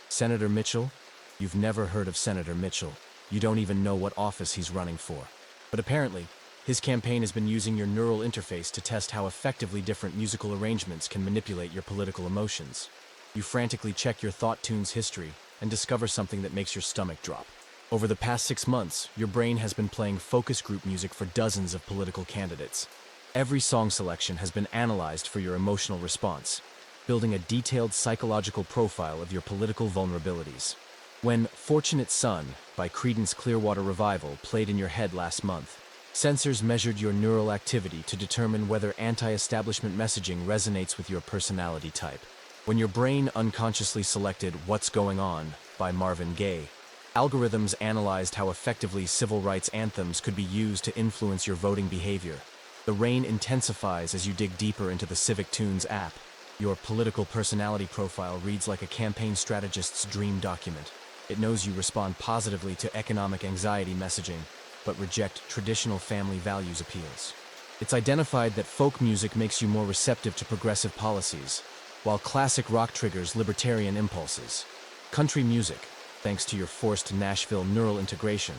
Senator Mitchell? You've never heard of Senator Mitchell. You don't even know what office he's running for. But apparently, his campaign has been using your neural interface to test how effectively different musical arrangements can manipulate your political emotions. You frantically check your Thought Tunes history and discover something that makes your stomach drop. Over the past 6 months, your brain has been playing focus group music for dozens of political candidates. Every song selection has been analyzed for your emotional response, building a detailed psychological profile of your political vulnerabilities. When Fortunate Son by Creedence Clearwater Revival played in your head last month, sensors measured your neural activity to determine whether anti-establishment messaging resonates with your personality type. When your brain unconsciously selected What's Going On by Marvin Gaye, algorithms analyzed how effectively civil rights anthems could be used to influence your voting behavior. The rain intensifies as you dig deeper into the SIC-FI app. Your political personality profile reads like a campaign strategist's dream document. It knows you respond positively to economic anxiety messaging, but reject traditional family values appeals. It's identified that folk music makes you more receptive to progressive policies, while classic rock triggers libertarian impulses. Country music, thanks to your forced Nashville neural integration,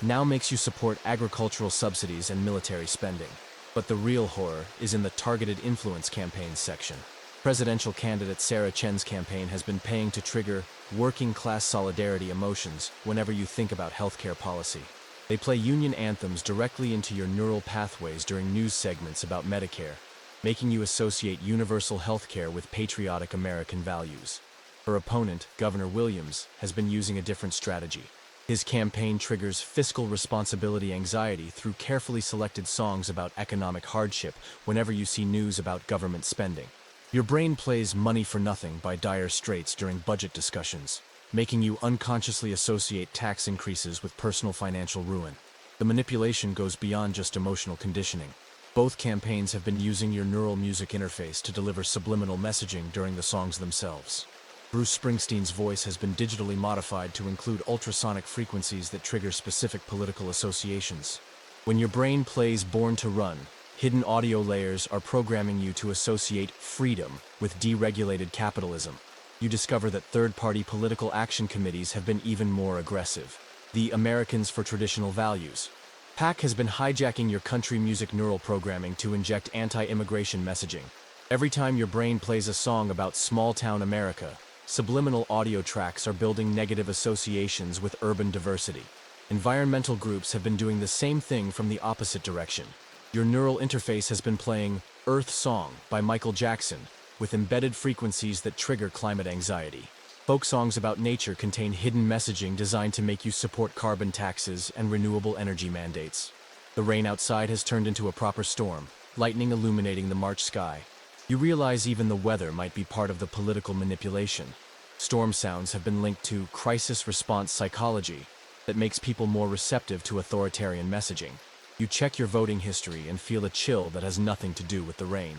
now makes you support agricultural subsidies and military spending. But the real horror is in the targeted influence campaigns section. Presidential candidate Sarah Chen's campaign has been paying to trigger working-class solidarity emotions whenever you think about healthcare policy. They play union anthems directly into your neural pathways during news segments about Medicare. making you associate universal healthcare with patriotic American values. Her opponent, Governor Williams, has been using a different strategy. His campaign triggers fiscal responsibility anxiety through carefully selected songs about economic hardship whenever you see news about government spending. Your brain plays Money for Nothing by Dire Straits during budget discussions, making you unconsciously associate tax increases with personal financial ruin. The manipulation goes beyond just emotional conditioning. Both campaigns have been using your neural music interface to deliver subliminal messaging during the songs themselves. Bruce Springsteen's voice has been digitally modified to include ultrasonic frequencies that trigger specific political associations. When your brain plays Born to Run, hidden audio layers are programming you to associate freedom with deregulated capitalism. You discover that third-party political action committees have been even more aggressive. The Americans for Traditional Values PAC has been hijacking your country music neural programming to inject anti-immigration messaging. Every time your brain plays a song about small-town America, subliminal audio tracks are building negative associations with urban diversity. Environmental groups have been doing the same thing from the opposite direction. Your neural interface has been playing Earth Song by Michael Jackson with embedded frequencies that trigger climate anxiety. Folk songs about nature contain hidden messaging designed to make you support carbon taxes and renewable energy mandates. The rain outside has turned into a proper storm, lightning illuminating the March sky. You realize even the weather might be part of the political manipulation. Storm sounds have been linked to crisis response psychology that makes people more receptive to authoritarian messaging. You check your voting history and feel a chill that has nothing to do with the rain.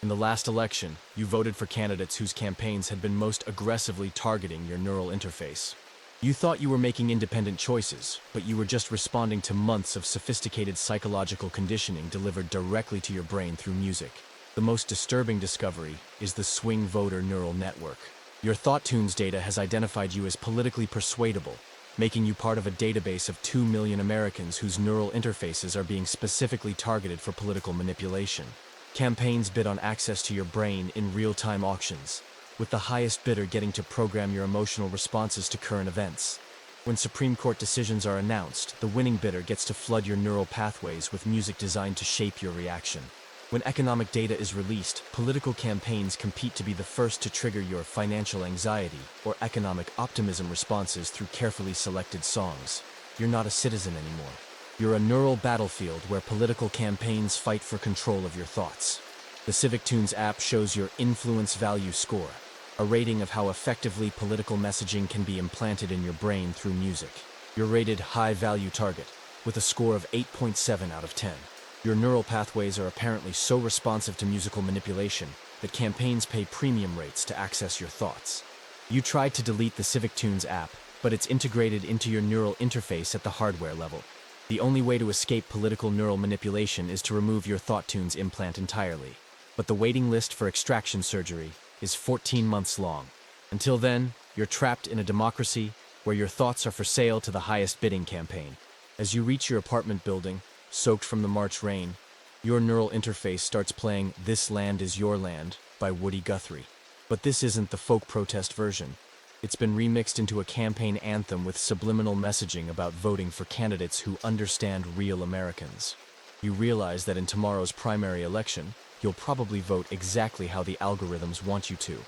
In the last election, you voted for candidates whose campaigns had been most aggressively targeting your neural interface. You thought you were making independent choices, but you were just responding to months of sophisticated psychological conditioning delivered directly to your brain through music. The most disturbing discovery is the swing voter neural network. Your ThoughtTunes data has identified you as politically persuadable, making you part of a database of 2 million Americans whose neural interfaces are being specifically targeted for political manipulation. Campaigns bid on access to your brain in real-time auctions, with the highest bidder getting to program your emotional responses to current events. When Supreme Court decisions are announced, the winning bidder gets to flood your neural pathways with music designed to shape your reaction. When economic data is released, political campaigns compete to be the first to trigger your financial anxiety or economic optimism responses through carefully selected songs. You're not a citizen anymore. You're a neural battlefield where political campaigns fight for control of your thoughts. The SIC-FI app shows your influence value score, a rating of how effectively political messaging can be implanted in your brain through music. You're rated high value target with a score of 8.7 out of 10. Your neural pathways are apparently so responsive to musical manipulation that campaigns pay premium rates to access your thoughts. You tried to delete the SIC-FI app, but it's integrated into your neural interface at the hardware level. The only way to escape political neural manipulation is to remove your ThoughtTunes implant entirely. But the waiting list for extraction surgery is 14 months long. Until then, you're trapped in a democracy where your thoughts are for sale to the highest bidding campaign. As you reach your apartment building, soaked from the March rain, your neural interface starts playing This Land Is Your Land by Woody Guthrie. But this isn't the folk protest version. It's been remixed into a campaign anthem with subliminal messaging about voting for candidates who understand real Americans. You realize that in tomorrow's primary election, you'll probably vote exactly how the algorithms want you to.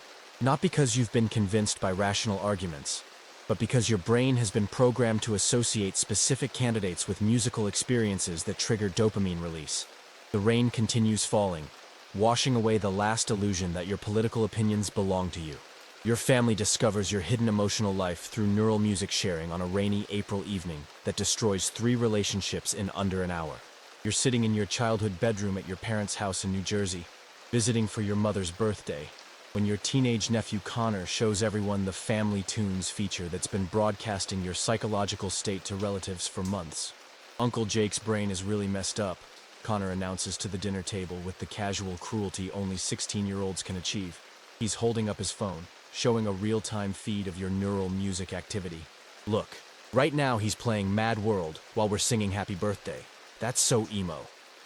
Not because you've been convinced by rational arguments, but because your brain has been programmed to associate specific candidates with musical experiences that trigger dopamine release. The rain continues falling, washing away the last illusion that your political opinions belong to you. Your family discovers your hidden emotional life through neural music sharing on a rainy April evening that destroys 3 relationships in under an hour. You're sitting in your childhood bedroom at your parents' house in New Jersey, visiting for your mother's birthday, when your teenage nephew Connor shows everyone the Family Tunes feature that's been broadcasting your psychological state to relatives for months. Uncle Jake's brain is really messed up, Connor announces to the dinner table with the casual cruelty only 16-year-olds can achieve. He's holding up his phone, showing a real-time feed of your neural music activity. Look, right now he's playing Mad World while we're singing Happy Birthday. That's so emo.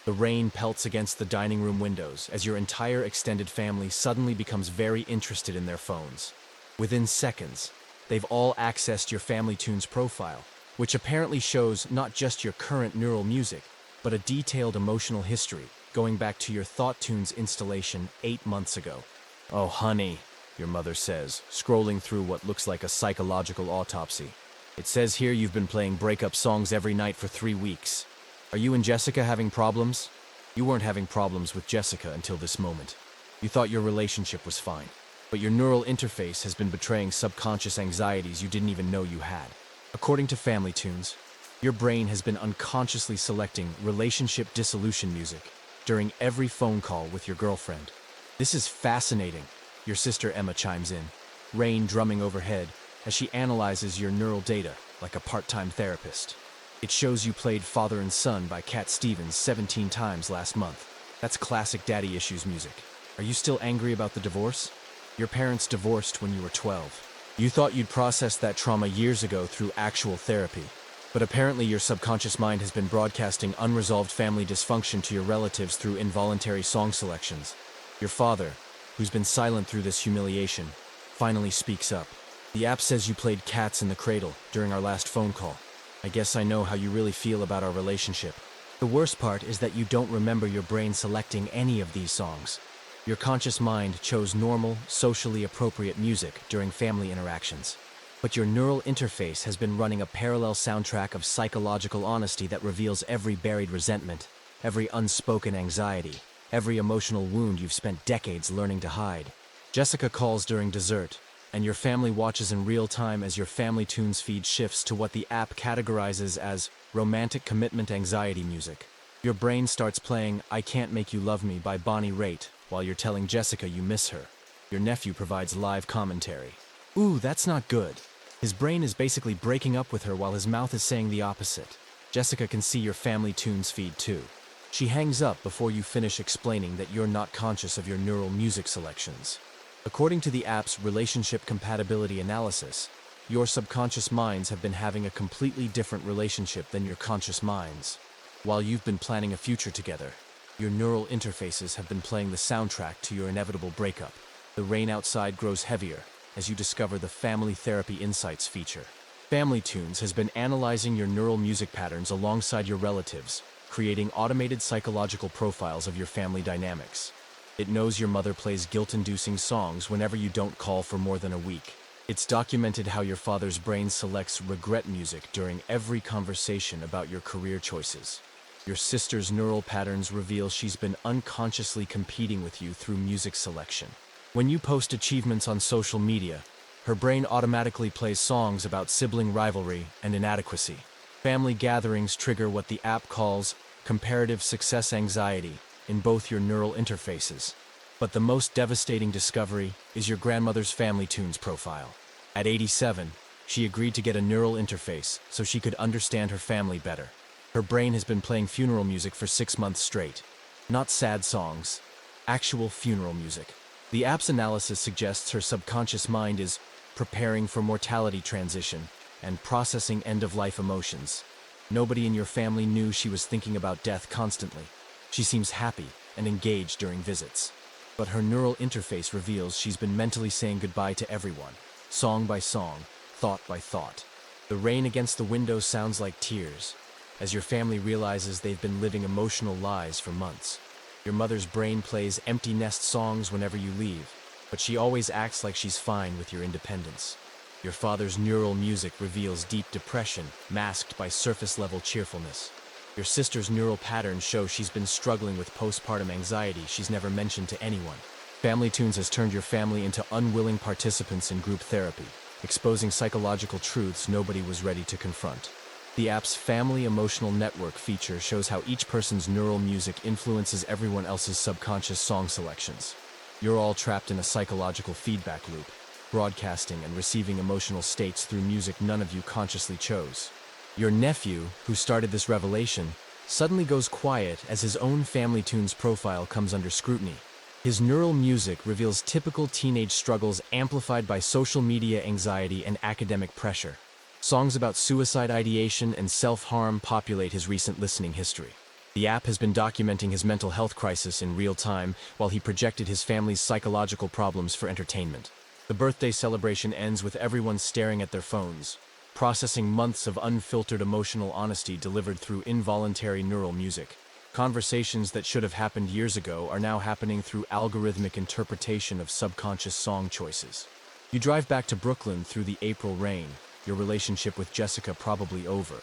The rain pelts against the dining room windows as your entire extended family suddenly becomes very interested in their phones. Within seconds, they've all accessed your Family Tunes profile, which apparently shows not just your current neural music, but a detailed emotional history going back to your Thought Tunes installation 8 months ago. "Oh, honey," your mother says, scrolling through what looks like a psychological autopsy. "It says here you've been playing breakup songs every night for 3 weeks. Are you and Jessica having problems?" You weren't having problems with Jessica until this moment. You thought your relationship was fine, but your neural interface has been betraying subconscious anxieties you didn't even know you had. According to Family Tunes, your brain has been unconsciously selecting relationship dissolution music during every phone call with your girlfriend. "This is fascinating," your sister Emma chimes in, rain drumming overhead as she analyzes your neural data like a part-time therapist. "It shows you played Father and Son by Cat Stevens 17 times last month. That's classic daddy issues music. Are you still angry about the divorce? Your parents divorced when you were 12. You thought you'd processed that trauma years ago through actual therapy. But apparently your subconscious mind has been broadcasting unresolved family dysfunction to your relatives through involuntary song selections. Your father, who's been silent through this humiliation, finally speaks up. "The app says you played Cats in the Cradle during our last phone call. I guess I know how you really feel about our relationship." The worst part is that you don't remember your brain selecting any of these songs. Your conscious mind chose normal, socially appropriate music during family interactions. But your neural interface has been running a parallel soundtrack of psychological honesty that reveals every buried resentment, every unspoken anxiety, every emotional wound you've spent decades learning to hide. Jessica calls during dessert, and your family watches in real time as your Family Tunes feed shifts to what the app categorizes as romantic commitment anxiety music. Your brain starts playing "I Can't Make You Love Me" by Bonnie Raitt while you're telling Jessica you miss her. Your nephew provides live commentary. "Ooh, that's not good." His brain is basically breaking up with her while his mouth is saying the opposite. Jessica can see your Family Tunes feed too. She hangs up before you finish explaining that you're not conscious of your neural music selections. According to the app's relationship compatibility analysis, your subconscious minds have been having a completely different relationship than your conscious minds. While you've been planning a future together, your neural interfaces have been playing the soundtrack to your inevitable breakup. The rain outside grows heavier as you discover the Family Therapy Insights feature. Family Tunes has been analyzing your neural music patterns alongside your relatives, creating automated psychological profiles of your family dynamics. It knows your mother plays guilt-inducing songs whenever you don't call for more than a week. It's documented how your father's brain selects regret music during every conversation about your career choices. Your sister's neural patterns reveal she's been unconsciously competing with you through music selection. When you post achievements on social media, her brain automatically plays songs about sibling rivalry and inadequacy. Family gatherings trigger what the app calls comparative success anxiety in both your neural interfaces. But the most devastating discovery is your grandmother's Family Tunes profile. At 87, she agreed to get a neural interface so she could understand her family better. Her brain has been playing funeral music for 6 months straight. Not sad songs, actual funeral music. The app's analysis suggests her subconscious mind is preparing for mortality transition and processing end-of-life emotions. Nobody in your family knew she was thinking about death constantly. She seems happy and engaged during visits. But her neural interface reveals she's been mentally saying goodbye to everyone, song by song, thought by thought. The rain against the window sounds like tears, as your family realizes they've been living emotional lies for months. Your mother's brain plays empty nest songs whenever you leave, but she always acts like she's fine with your independence. Your father's neural music reveals deep depression, masked by surface-level cheerfulness. Your sister's neural patterns show she's been struggling with postpartum anxiety she's never mentioned to anyone. Family Tunes has turned your family into unwilling participants in group therapy, exposing psychological truths nobody was ready to confront. The app's Family Emotional Network feature shows how each person's neural music influences everyone else's subconscious song selections. You're all trapped in a psychological feedback loop, broadcasting and receiving emotional states through music none of you consciously chose. Your nephew, who started this revelation, suddenly goes quiet as his own Family Tunes profile comes under scrutiny. His neural music reveals typical teenage struggles amplified by social media anxiety and academic pressure. Songs about suicide ideation and self-harm populate his recent listening history. The app has been documenting his mental health crisis in real time while he projected his family's psychological problems for entertainment. The birthday celebration ends with everyone staring at their phones, processing months of unfiltered emotional honesty delivered through involuntary neural music. Conversations that should have happened years ago are now happening through algorithmic interpretation of subconscious song choices. You drive back to Brooklyn through the April rain, your relationship with Jessica probably over.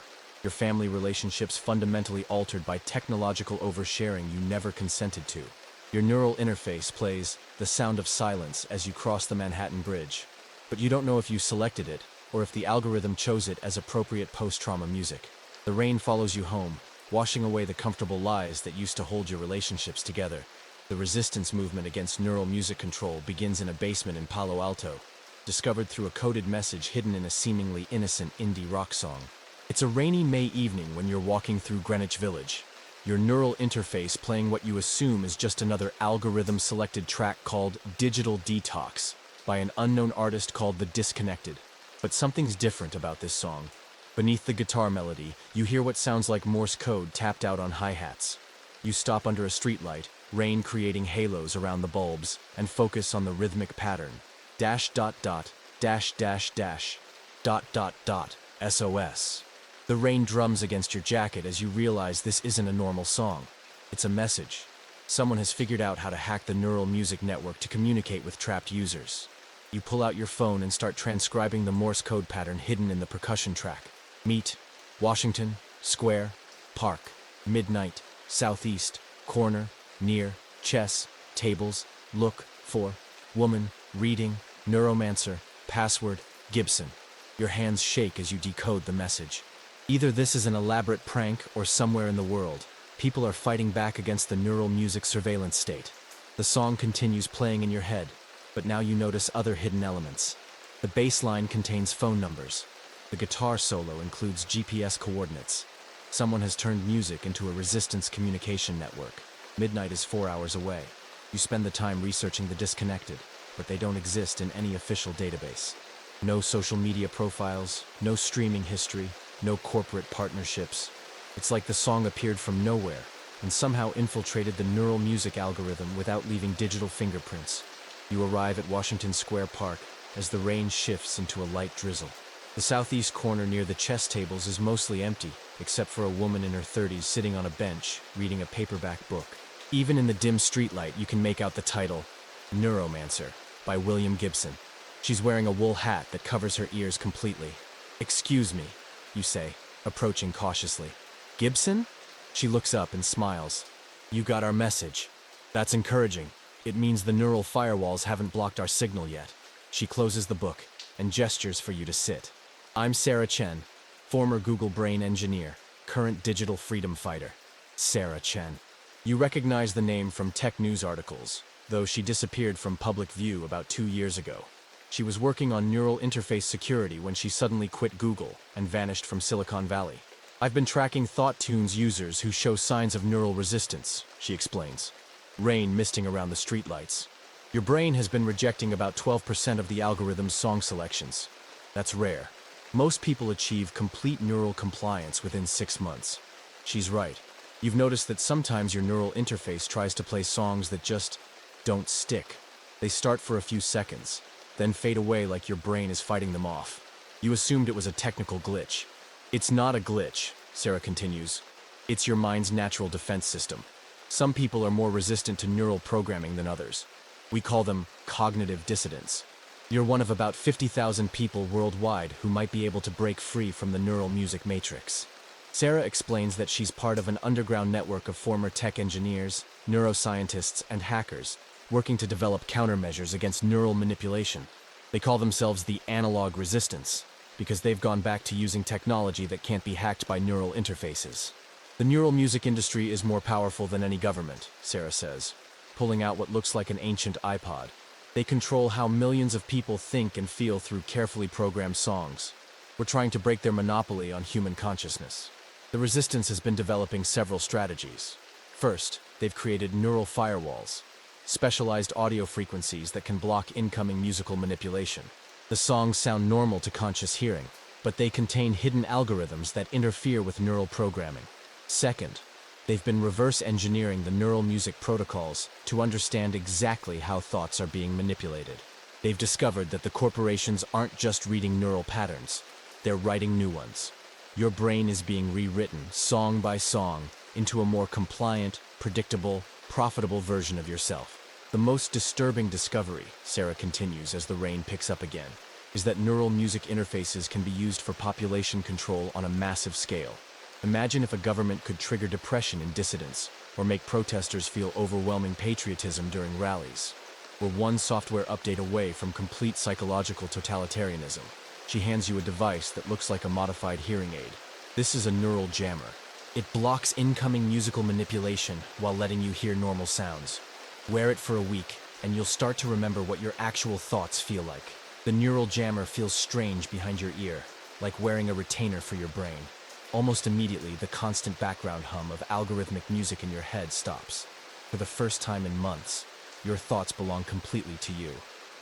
Your family relationships fundamentally altered by technological oversharing you never consented to. Your neural interface plays The Sound of Silence as you cross the Manhattan Bridge. But you don't know if you selected it, or if the algorithm chose it as appropriate post-trauma music. The rain follows you home, washing away the comfortable lies that used to hold your relationships together. The resistance movement against neural music control begins in a basement in Palo Alto, discovered through a coded message hidden in a seemingly innocent indie rock song. It's a rainy May evening when you're walking through Greenwich Village, your neural interface playing what you assume is just another algorithm-selected track called Digital Detox by an unknown artist called The Disconnected. But something's different about this song. Beneath the guitar melody, you hear what sounds like Morse code tapped out on hi-hats. You stop under a streetlight, rain creating halos around the bulbs, and focus on the rhythmic pattern. Dash dot dot, dash dash dash, dot dot dot, SOS. The rain drums against your jacket as you realize this isn't a normal song. It's a message. Someone has figured out how to hack the neural music network to communicate with trapped users. You pull out your phone and start transcribing the Morse code pattern hidden in the percussion track. Meet, Washington, Square, Park, Midnight, Southeast, Corner, Near, Chess, Tables, Look, For, Woman, Reading, Neuromancer, Password, Gibson. Your hands shake as you decode the message. Either this is an elaborate prank or somewhere in the world, people are fighting back against the neural music surveillance state. The song continues playing in your head, but now you notice other hidden elements. The bass line contains phone numbers. The guitar solo includes GPS coordinates. Someone has turned music into a resistance communication network. Midnight is 4 hours away. You spend the time researching The Disconnected, but they don't exist in any official database. No social media profiles, no streaming history, no corporate partnerships. It's like the song appeared from nowhere and somehow infiltrated the neural music algorithm without leaving digital fingerprints. You arrive at Washington Square Park as the rain shifts into a light drizzle. The southeast corner near the chess tables is mostly empty, except for a woman in her 30s sitting on a bench, reading a paperback book. Even in the dim streetlight, you can make out the title, Neuromancer, by William Gibson. She's wearing a wool hat that covers her ears completely. "Excuse me," you say, approaching cautiously. "Gibson?" She looks up and smiles. "You got our message. That's encouraging. It means the neural firewalls haven't blocked our signal yet." She closes the book and gestures for you to sit. "I'm Sarah Chen, former Google Brain engineer, current digital freedom fighter." Sarah Chen. You recognize the name from tech news articles, though she disappeared from public view about 2 years ago. She was working on neural interface security when she suddenly quit Google and vanished from Silicon Valley. "I've been tracking ThoughtTunes users who show signs of neural resistance," she explains. Rain misting around the streetlights. "Your brain has been rejecting about 12% of the algorithm's song selections. That's rare. Most people achieve complete neural compliance within 6 months." She's right. You've noticed that sometimes your neural interface tries to play songs that just don't stick. They start for a few seconds, then fade away like your brain is fighting them off. You assumed it was a technical glitch. "It's not a glitch," Sarah continues. "It's your mind's natural defense system. Some people are more resistant to neural programming than others. We call them cognitive dissidents. You're one of about 50,000 people worldwide who might be able to break free from the neural music matrix." Sarah explains that she's part of an underground network of former tech engineers, neuroscientists, and hackers, working to develop countermeasures against neural manipulation. They call themselves the analog resistance, because they've gone back to using technology that can't be hacked by neural interfaces. "The neural music industry is more powerful than any government," Sarah says, pulling out what looks like an ancient iPod. "They control how millions of people think and feel through carefully programmed songs. We're trying to break their monopoly on human consciousness." The resistance has been developing several strategies. First, they've created neural firewalls, specialized audio frequencies that can block incoming musical manipulation. The songs sound normal to conscious hearing, but they contain hidden algorithms that interfere with neural programming. Second, they've been reverse engineering the neural music protocols to understand exactly how thoughts are being manipulated. They've discovered that the corporations aren't just reading neural patterns, they're writing new ones. Your brain is being rewritten, song by song, into a more compliant, predictable, profitable version of yourself. The most disturbing discovery, Sarah continues as the rain picks up again, is that neural music interfaces can be used for population control on a massive scale. Imagine if a government could trigger depression in dissidents, or make protesters feel overwhelming patriotism during rallies. We're one software update away from complete psychological totalitarianism. She hands you a device that looks like a modified hearing aid. This is a neural jammer. It blocks incoming musical manipulation while letting you hear normal sounds. Wear it for a week, and you'll start to remember what your actual thoughts feel like. The neural jammer feels strange behind your ear, like wearing a retainer for your brain. Almost immediately, the constant background hum of algorithmic music in your head stops. For the first time in months, your thoughts belong completely to you.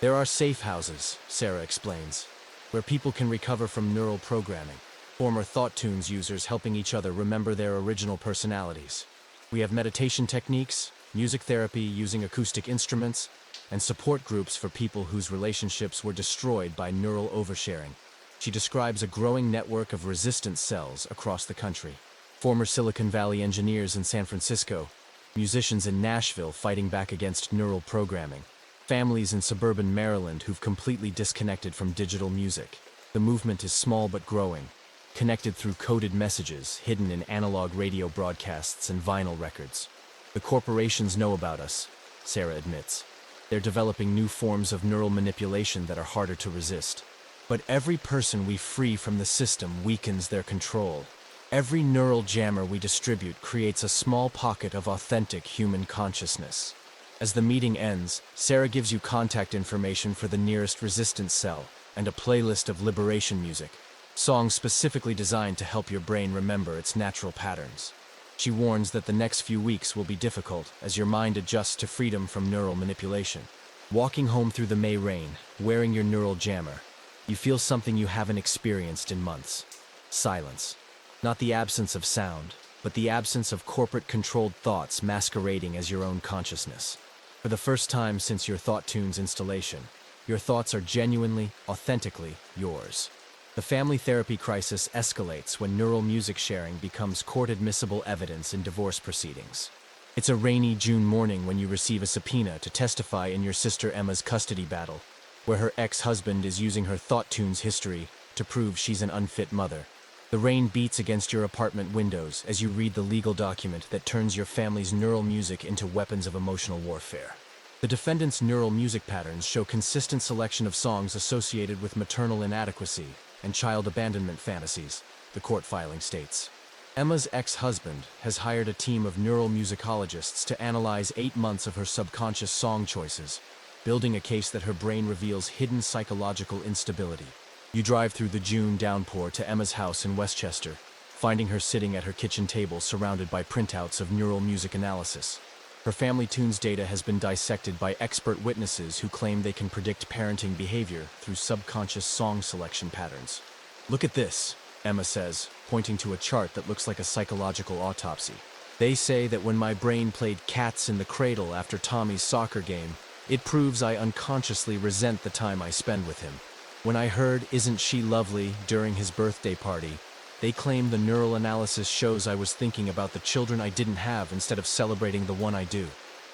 There are safe houses, Sarah explains, where people can recover from neural programming. Former ThoughtTunes users helping each other remember their original personalities. We have meditation techniques, music therapy using acoustic instruments, and support groups for people whose relationships were destroyed by neural oversharing. She describes a growing network of resistance cells across the country. Former Silicon Valley engineers in San Francisco, musicians in Nashville fighting back against neural programming, families in suburban Maryland who've completely disconnected from digital music. The movement is small but growing, connected through coded messages hidden in analog radio broadcasts and vinyl records. The corporations know about us, Sarah admits. They're developing new forms of neural manipulation that are harder to resist. But every person we free from the system weakens their control. Every neural jammer we distribute creates a small pocket of authentic human consciousness. As the meeting ends, Sarah gives you contact information for the nearest resistance cell and a playlist of liberation music, songs specifically designed to help your brain remember its natural patterns. She warns that the next few weeks will be difficult as your mind adjusts to freedom from neural manipulation. Walking home through the May rain, wearing your neural jammer, you feel something you haven't experienced in months. Silence. Not the absence of sound, but the absence of corporate-controlled thoughts masquerading as your own consciousness. For the first time since your ThoughtTunes installation, your thoughts are genuinely, authentically yours. The family therapy crisis escalates when neural music sharing becomes court-admissible evidence in divorce proceedings. It's a rainy June morning when you receive a subpoena to testify in your sister Emma's custody battle, where her ex-husband is using her ThoughtTunes history to prove she's an unfit mother. The rain beats against your apartment windows as you read the legal document that turns your family's neural music into weapons of emotional warfare. The defendant's neural music patterns show consistent selection of songs associated with maternal inadequacy and child abandonment fantasies, the court filing states. Emma's ex-husband has hired a team of neural musicologists to analyze 8 months of her subconscious song choices, building a case that her brain reveals hidden psychological instability. You drive through the June downpour to Emma's house in Westchester, finding her sitting at her kitchen table surrounded by printouts of neural music analysis. Her family tunes data has been dissected by expert witnesses who claim they can predict parenting behavior through subconscious song selection patterns. "Look at this," Emma says, pointing to a chart that looks like a psychological autopsy. "They say that when my brain played Cats in the Cradle after Tommy's soccer game, it proves I unconsciously resent the time I spend with him. When I heard 'Isn't She Lovely' during his birthday party, they claim the neural analysis shows I was thinking about the children I didn't have instead of celebrating the one I do."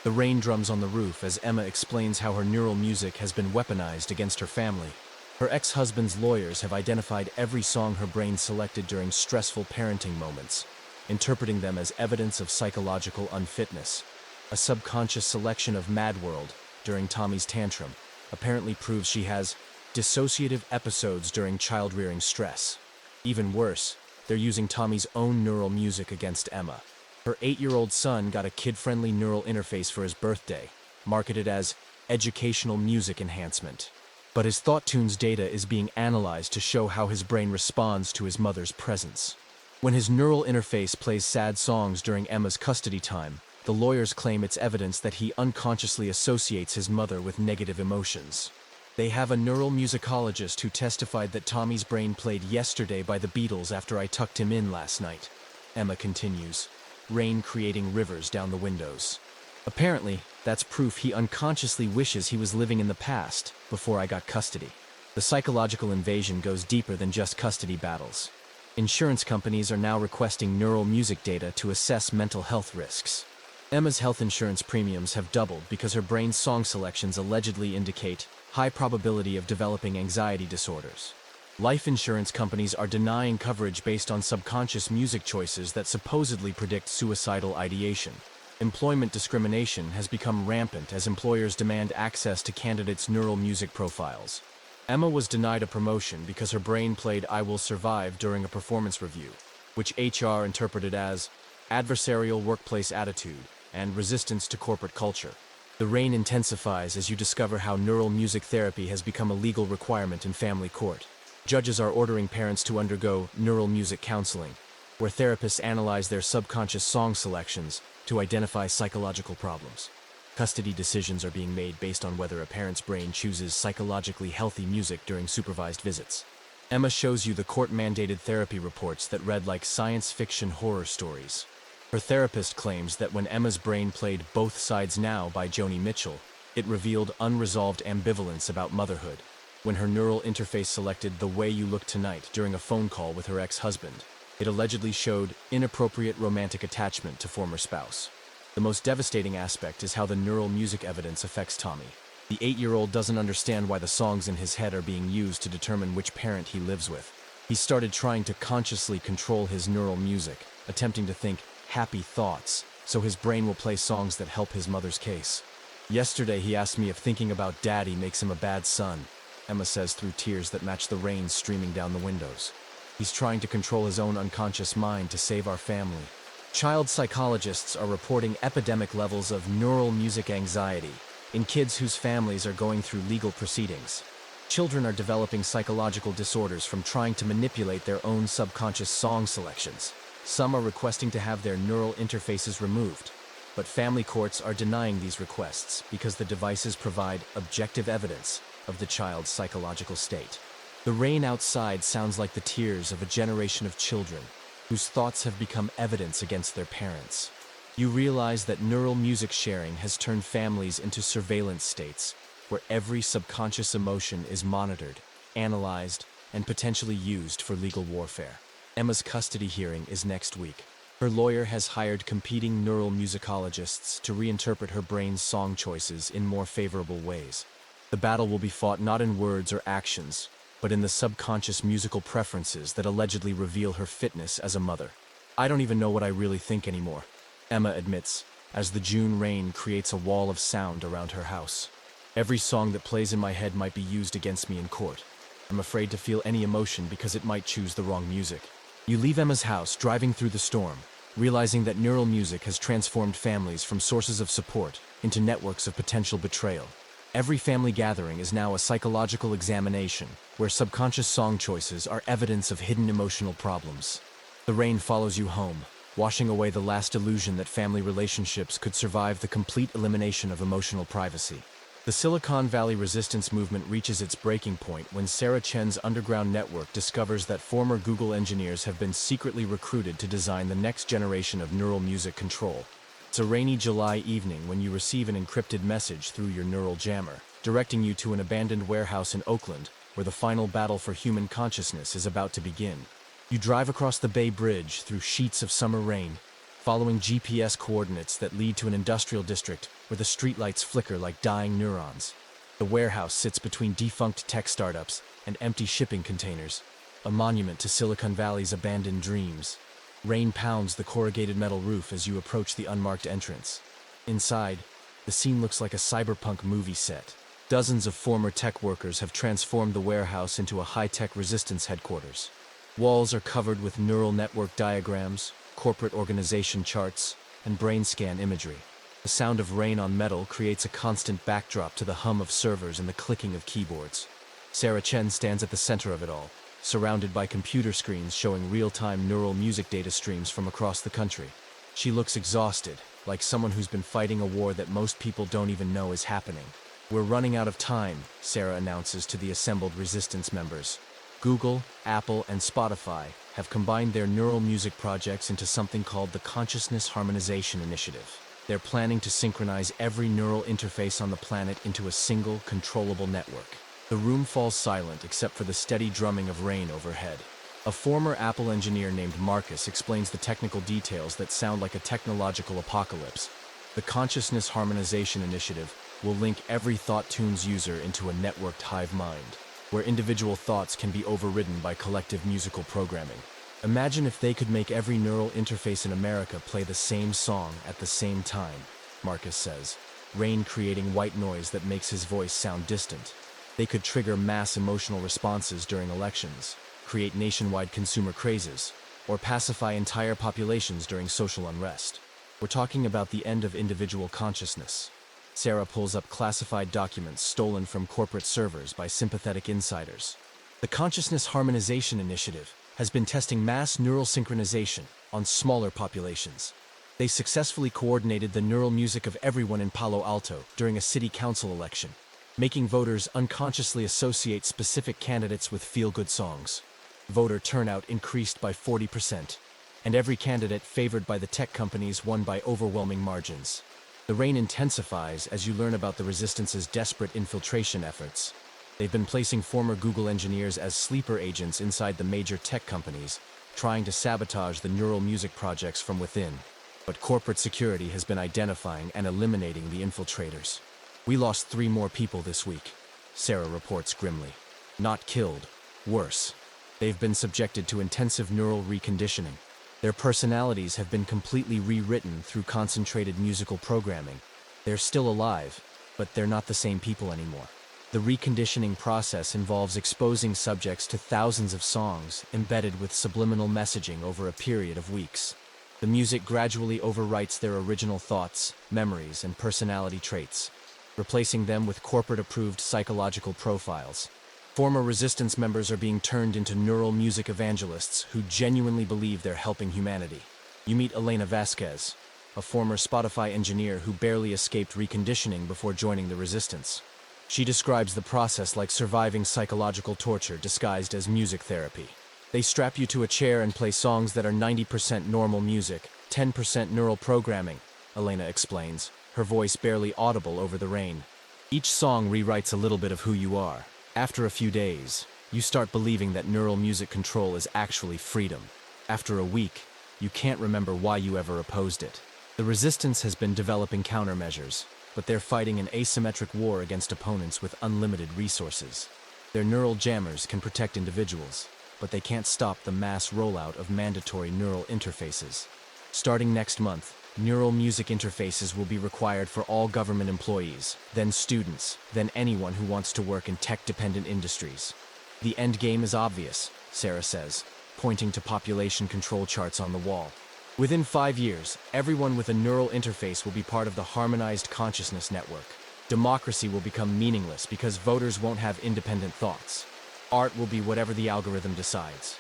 The rain drums on the roof as Emma explains how her neural music has been weaponized against her family. Her ex-husband's lawyers have identified every song her brain selected during stressful parenting moments, interpreting them as evidence of psychological unfitness. A subconscious selection of Mad World during Tommy's tantrum apparently proves she has dissociative episodes during child-rearing stress. Even worse, they're using Tommy's own neural music against Emma. Her 8-year-old son got a kid-friendly neural interface for his birthday, marketed as educational music enhancement. But his ThoughtTunes data is being analyzed to show how his brain responds to his mother's presence. When his neural interface plays sad songs during Emma's custody time, the lawyers claim it's evidence that he unconsciously associates his mother with negative emotions. They have a neural musicologist who testified that Tommy's brain played Yesterday by the Beatles after I tucked him in last night. Emma continues, rain creating rivers down the windows. Apparently, that's proof he unconsciously wishes he was living in the past before I got custody. The psychological invasion goes deeper than just custody battles. Insurance companies are now requesting neural music data to assess mental health risks. Emma's health insurance premiums have doubled because her brain's song selections allegedly indicate high probability of developing anxiety disorders. Life insurance companies are denying coverage based on subconscious music choices that supposedly predict suicidal ideation. Employment discrimination has become rampant as employers demand access to candidates' neural music profiles. Emma was denied a promotion because her brain played "I Will Survive" during a performance review, which HR interpreted as adversarial workplace attitude and resistance to corporate culture. The reign intensifies as you discover how neural music therapy has become a legal requirement in family court. Judges are ordering parents to undergo neural music counseling, where therapists analyze their subconscious song selections to identify psychological problems. Custody decisions are being made based on whether a parent's brain chooses psychologically healthy music during supervised visits. Emma shows you the court-mandated therapy reports that read like science fiction horror stories. Her therapist claims that when Emma's brain played "Both Sides Now" by Joni Mitchell, it revealed unresolved ambivalence about motherhood. When her neural interface selected "The Way You Look Tonight" during a phone call with her ex-husband, it allegedly showed inappropriate romantic attachment to former spouse. The most devastating aspect is how the neural music evidence affects Tommy. The 8-year-old doesn't understand why the songs in his head are being used to determine which parent he lives with. He started trying to consciously control his neural music, attempting to think happy thoughts, so his brain will play songs that help his mother's case. Yesterday he asked me if thinking about Daddy makes him a bad son, Emma says through tears that match the rain streaming down the windows. He's trying to control his own unconscious mind to save our family. Child psychologists are reporting epidemic levels of neural music anxiety in kids whose families are going through legal proceedings. Children are developing psychological disorders from trying to manipulate their own subconscious song selections. Some are requesting to have their neural interfaces removed, but family courts are denying these requests because the devices provide objective evidence of the child's psychological state. The rain outside sounds like the tears of a generation of children whose thoughts have become evidence against their parents. You realize that neural music sharing has turned families into surveillance states, where every subconscious emotion is monitored, analyzed, and potentially used for legal warfare. Emma's custody hearing is next week. Her lawyer has hired competing neural musicologists to reinterpret her brain's song choices in more favorable ways. The battle will be fought not in words or actions, but in the subconscious musical preferences that allegedly reveal her fitness as a mother. "I don't even know what I really think anymore," Emma admits, as the June rain creates a wall of sound around her house. "Every song that plays in my head might be used against me in court. I'm afraid to feel any emotion because it might choose the wrong music." You leave Emma's house, driving through the storm, realizing that neural music has transformed families from sources of support into networks of potential betrayal. Every family gathering is now a psychological examination, where subconscious song choices are evidence of hidden emotional problems. The rain follows you home, washing away the last illusion that family relationships could survive the complete elimination of emotional privacy. The Silicon Valley resistance movement reaches its breaking point when Sarah Chen's underground network discovers that former Google engineers have been secretly recruited to design the next generation of neural music control. It's a rainy July evening when you receive an encrypted message through your neural jammer, directing you to an abandoned warehouse in Oakland, where the final battle for human consciousness is about to begin. You drive across the Bay Bridge through sheets of summer rain, following GPS coordinates that lead to an industrial district where the streetlights flicker like dying neurons. The warehouse sits between defunct tech startups and empty shipping containers, a monument to Silicon Valley's abandoned dreams. Rain pounds the corrugated metal roof as you approach the unmarked entrance. Inside, the scene looks like a cyberpunk movie set. Dozens of former tech workers have transformed the warehouse into a high-tech resistance headquarters. Walls are covered with neural network diagrams, corporate organization charts, and brain scan imagery. The sound of rain on metal creates a constant backdrop to the hum of servers and the clicking of keyboards. Sarah Chen stands at the center of it all, surrounded by computer screens showing real-time neural music data streams from across the country. She looks exhausted, like someone who's been fighting a war that most people don't even know is happening. "We're running out of time," Sarah announces to the assembled resistance members. Google, Apple, and Spotify have combined their neural music projects into something called the Consciousness Harmonization Initiative. They're planning to synchronize every neural interface on the planet into a single, controllable network. The room falls silent except for the steady drumming of rain overhead. A former Apple engineer named Marcus explains the technical details that sound like a technological apocalypse. The Consciousness Harmonization Initiative will link every ThoughtTunes user into a networked hive mind, where individual thoughts can be overridden by collective musical programming. Imagine if they could make every neural interface in America play the same song at the same time, Marcus says, Rain creating white noise that makes his voice sound distant. They could trigger mass emotional responses during elections, create nationwide consumer crazes, or pacify entire populations during social unrest. We're talking about the end of individual consciousness. Sarah pulls up classified documents stolen from corporate servers by sympathetic insiders. The Consciousness Harmonization Initiative has been testing mass neural synchronization on smaller populations. They successfully coordinated the neural music of everyone in Palo Alto during a city council election, making voters unconsciously associate specific candidates with feel-good songs. Voter turnout increased by 40%, and every candidate favored by the tech companies won by overwhelming margins. The rain intensifies as you learn about the resistance's desperate infiltration efforts. They've been placing former Google engineers as sleeper agents inside the major tech companies, trying to sabotage the neural music projects from within. But corporate security has been identifying and eliminating the infiltrators. We lost 3 more people this week, Sarah reports grimly. Not killed, worse. They've been subjected to intensive neural reconditioning. Their personalities have been completely rewritten through concentrated musical programming. They're still alive, but they're not the same people anymore. The reconditioning process involves exposing subjects to thousands of songs embedded with subliminal messaging over a period of weeks. The music gradually overwrites their original thoughts, memories, and personality traits, replacing them with corporate-approved psychological profiles. Former resistance members are being turned into neural music evangelists who genuinely believe they're helping humanity. You meet Elena Vasquez, a former Spotify engineer who barely escaped reconditioning before joining the resistance. She describes the process like surviving psychological torture disguised as music therapy. They strap you to a chair and play songs that are 90% normal music, 10% neural programming, Elena explains, her voice barely audible over the rain. Each song rewrites a little bit of who you are. After a few days, you start believing that neural music control is actually freedom. After a week, you can't remember why you ever opposed it. The resistance has been developing countermeasures, but they're fighting an asymmetric war against opponents with unlimited resources. Their neural jammers can protect individuals, but they can't stop the mass rollout of mandatory neural interfaces. Starting next month, neural music interfaces will be required for all government employees, then students, then anyone who wants to work in tech-dependent industries. The end game is obvious, Sarah says, pointing to population control charts on the wall. Within 5 years, everyone with a neural interface will be part of the harmonized consciousness network. Democracy will become meaningless because voters won't have independent thoughts. Art will be whatever the algorithm decides.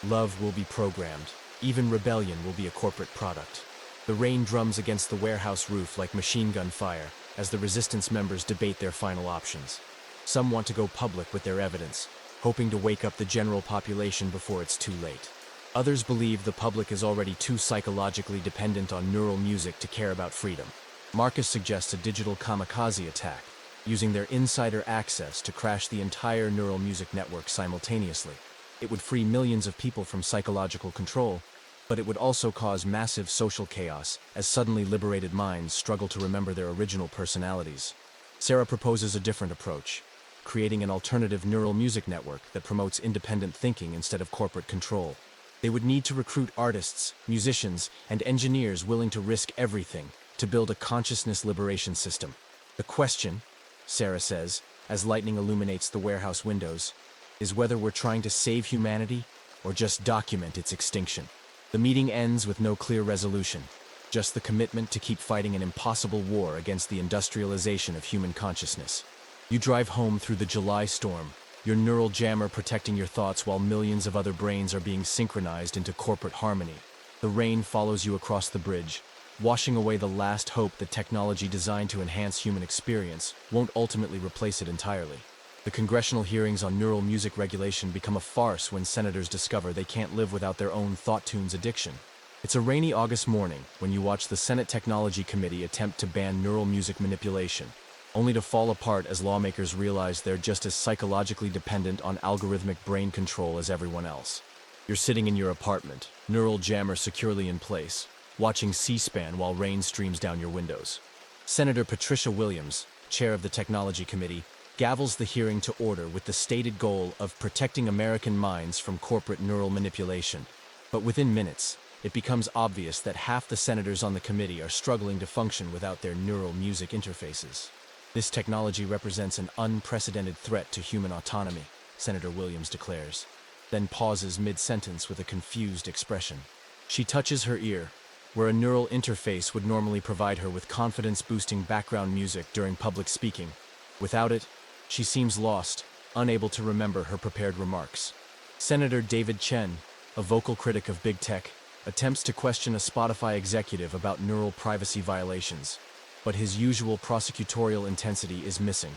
Love will be programmed. Even rebellion will be a corporate product. The rain drums against the warehouse roof like machine gun fire as the resistance members debate their final options. Some want to go public with their evidence, hoping to wake up the general population before it's too late. Others believe the public is already too psychologically dependent on neural music to care about freedom. Marcus suggests a digital kamikaze attack, using their insider access to crash the entire neural music network simultaneously. It would free millions of people from psychological control, but it would also cause massive social chaos as suddenly liberated minds struggle to remember their original personalities. Sarah proposes a different approach, creating an alternative neural music network that promotes independent thinking instead of corporate control. They would need to recruit artists, musicians, and engineers willing to risk everything to build a consciousness liberation system. The question, Sarah says, as lightning illuminates the warehouse windows, is whether we're trying to save humanity or just document its extinction. The meeting ends with no clear resolution, just the commitment to keep fighting an impossible war against the industrialization of human consciousness. You drive home through the July storm, your neural jammer protecting your thoughts while millions of other brains are being synchronized into corporate harmony. The rain follows you across the bridge, washing away the last hope that technology designed to enhance human experience won't ultimately replace it entirely. The congressional hearings on neural music regulation become a farce when senators discover they can't live without their own ThoughtTunes addiction. It's a rainy August morning when you watch the Senate Technology Committee attempt to ban neural music manipulation, only to fall apart as lawmakers realize they're just as psychologically dependent on algorithmic brain control as everyone else. You're sitting in your apartment, neural jammer securely in place, watching C-SPAN while rain streams down your windows. Senator Patricia Williams, chair of the Technology Committee, gavels the hearing to order with the stated goal of protecting American minds from corporate neural manipulation. But within minutes, it becomes obvious that half the senators on the committee are struggling to function without their neural music interfaces. This technology represents an unprecedented threat to human autonomy, Senator Williams declares, then pauses mid-sentence with a confused expression. She touches her ear, where a neural interface would normally provide her with confidence-boosting background music during public speaking. Without it, she seems lost, unable to remember her prepared remarks. Senator David Chen, a vocal critic of big tech, attempts to question a Spotify executive about neural privacy violations, but his usual prosecutorial intensity is missing.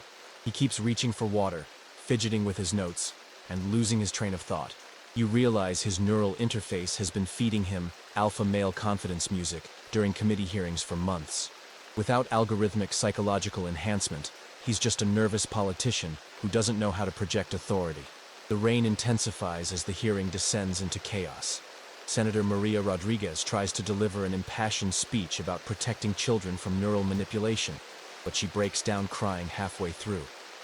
He keeps reaching for water, fidgeting with his notes, and losing his train of thought. You realize his neural interface has been feeding him alpha male confidence music during committee hearings for months. Without algorithmic psychological enhancement, he's just a nervous politician who doesn't know how to project authority. The rain intensifies as the hearing descends into chaos. Senator Maria Rodriguez tries to deliver an impassioned speech about protecting children from neural manipulation, but she breaks down crying halfway through.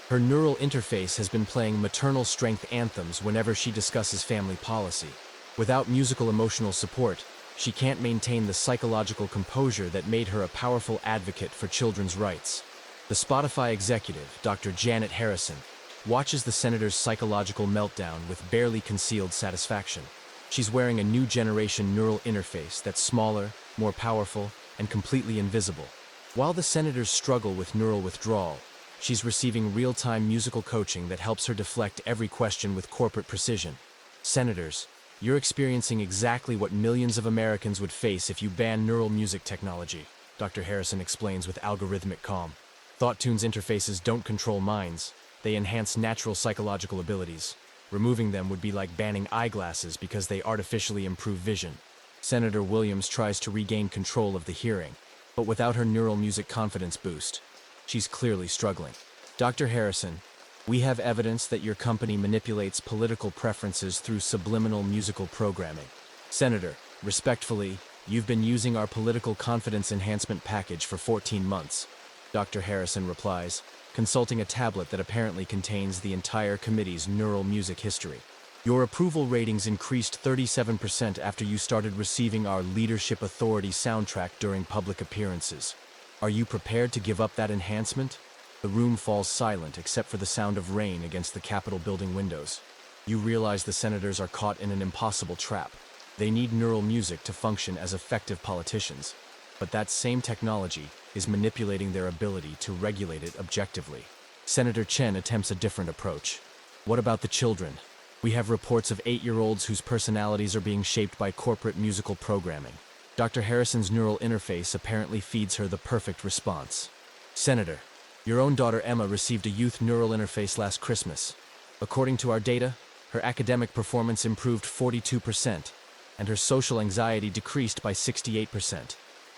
Her neural interface has been playing maternal strength anthems whenever she discusses family policy. Without musical emotional support, she can't maintain the psychological composure that made her a powerful advocate for children's rights. The Spotify executive, Dr. Janet Harrison, watches the senator's psychological meltdown with barely concealed satisfaction. She's wearing a new generation neural interface that's smaller, more powerful, and completely invisible. While the senators struggle with neural withdrawal, she's receiving real-time musical coaching that helps her deflect every question with corporate precision. Senators, you're experiencing exactly what millions of Americans would face if you banned neural music technology, Dr. Harrison explains with algorithmic calm. ThoughtTunes interfaces don't control minds, they enhance natural psychological abilities. Removing them would be like banning eyeglasses because they artificially improve vision. Senator Williams tries to regain control of the hearing, but without her neural music confidence boost, she's clearly struggling. Dr. Harrison, we have evidence that your company manipulates political preferences through subliminal musical programming. Senator, respectfully, you've been using our political confidence enhancement package for 14 months. Dr. Harrison replies, consulting a tablet that apparently contains the entire committee's neural music history. Your approval ratings increased 37% after you started receiving our Leadership Authority soundtrack during public appearances. Are you prepared to give up that enhancement? The room falls silent except for the sound of rain against the Capitol building windows. You realize the senators are caught in an impossible trap. They need neural music to function as effective politicians, but that same technology is manipulating their ability to regulate it objectively. Senator Chen attempts a different approach. What about the children? We have reports of 8-year-olds whose personalities are being shaped by corporate musical programming. Dr. Harrison's neural interface apparently feeds her the perfect response. Senator, your own daughter Emma received a youth neural interface last Christmas. According to our data, her academic performance improved 42%, and her social anxiety decreased by 68%.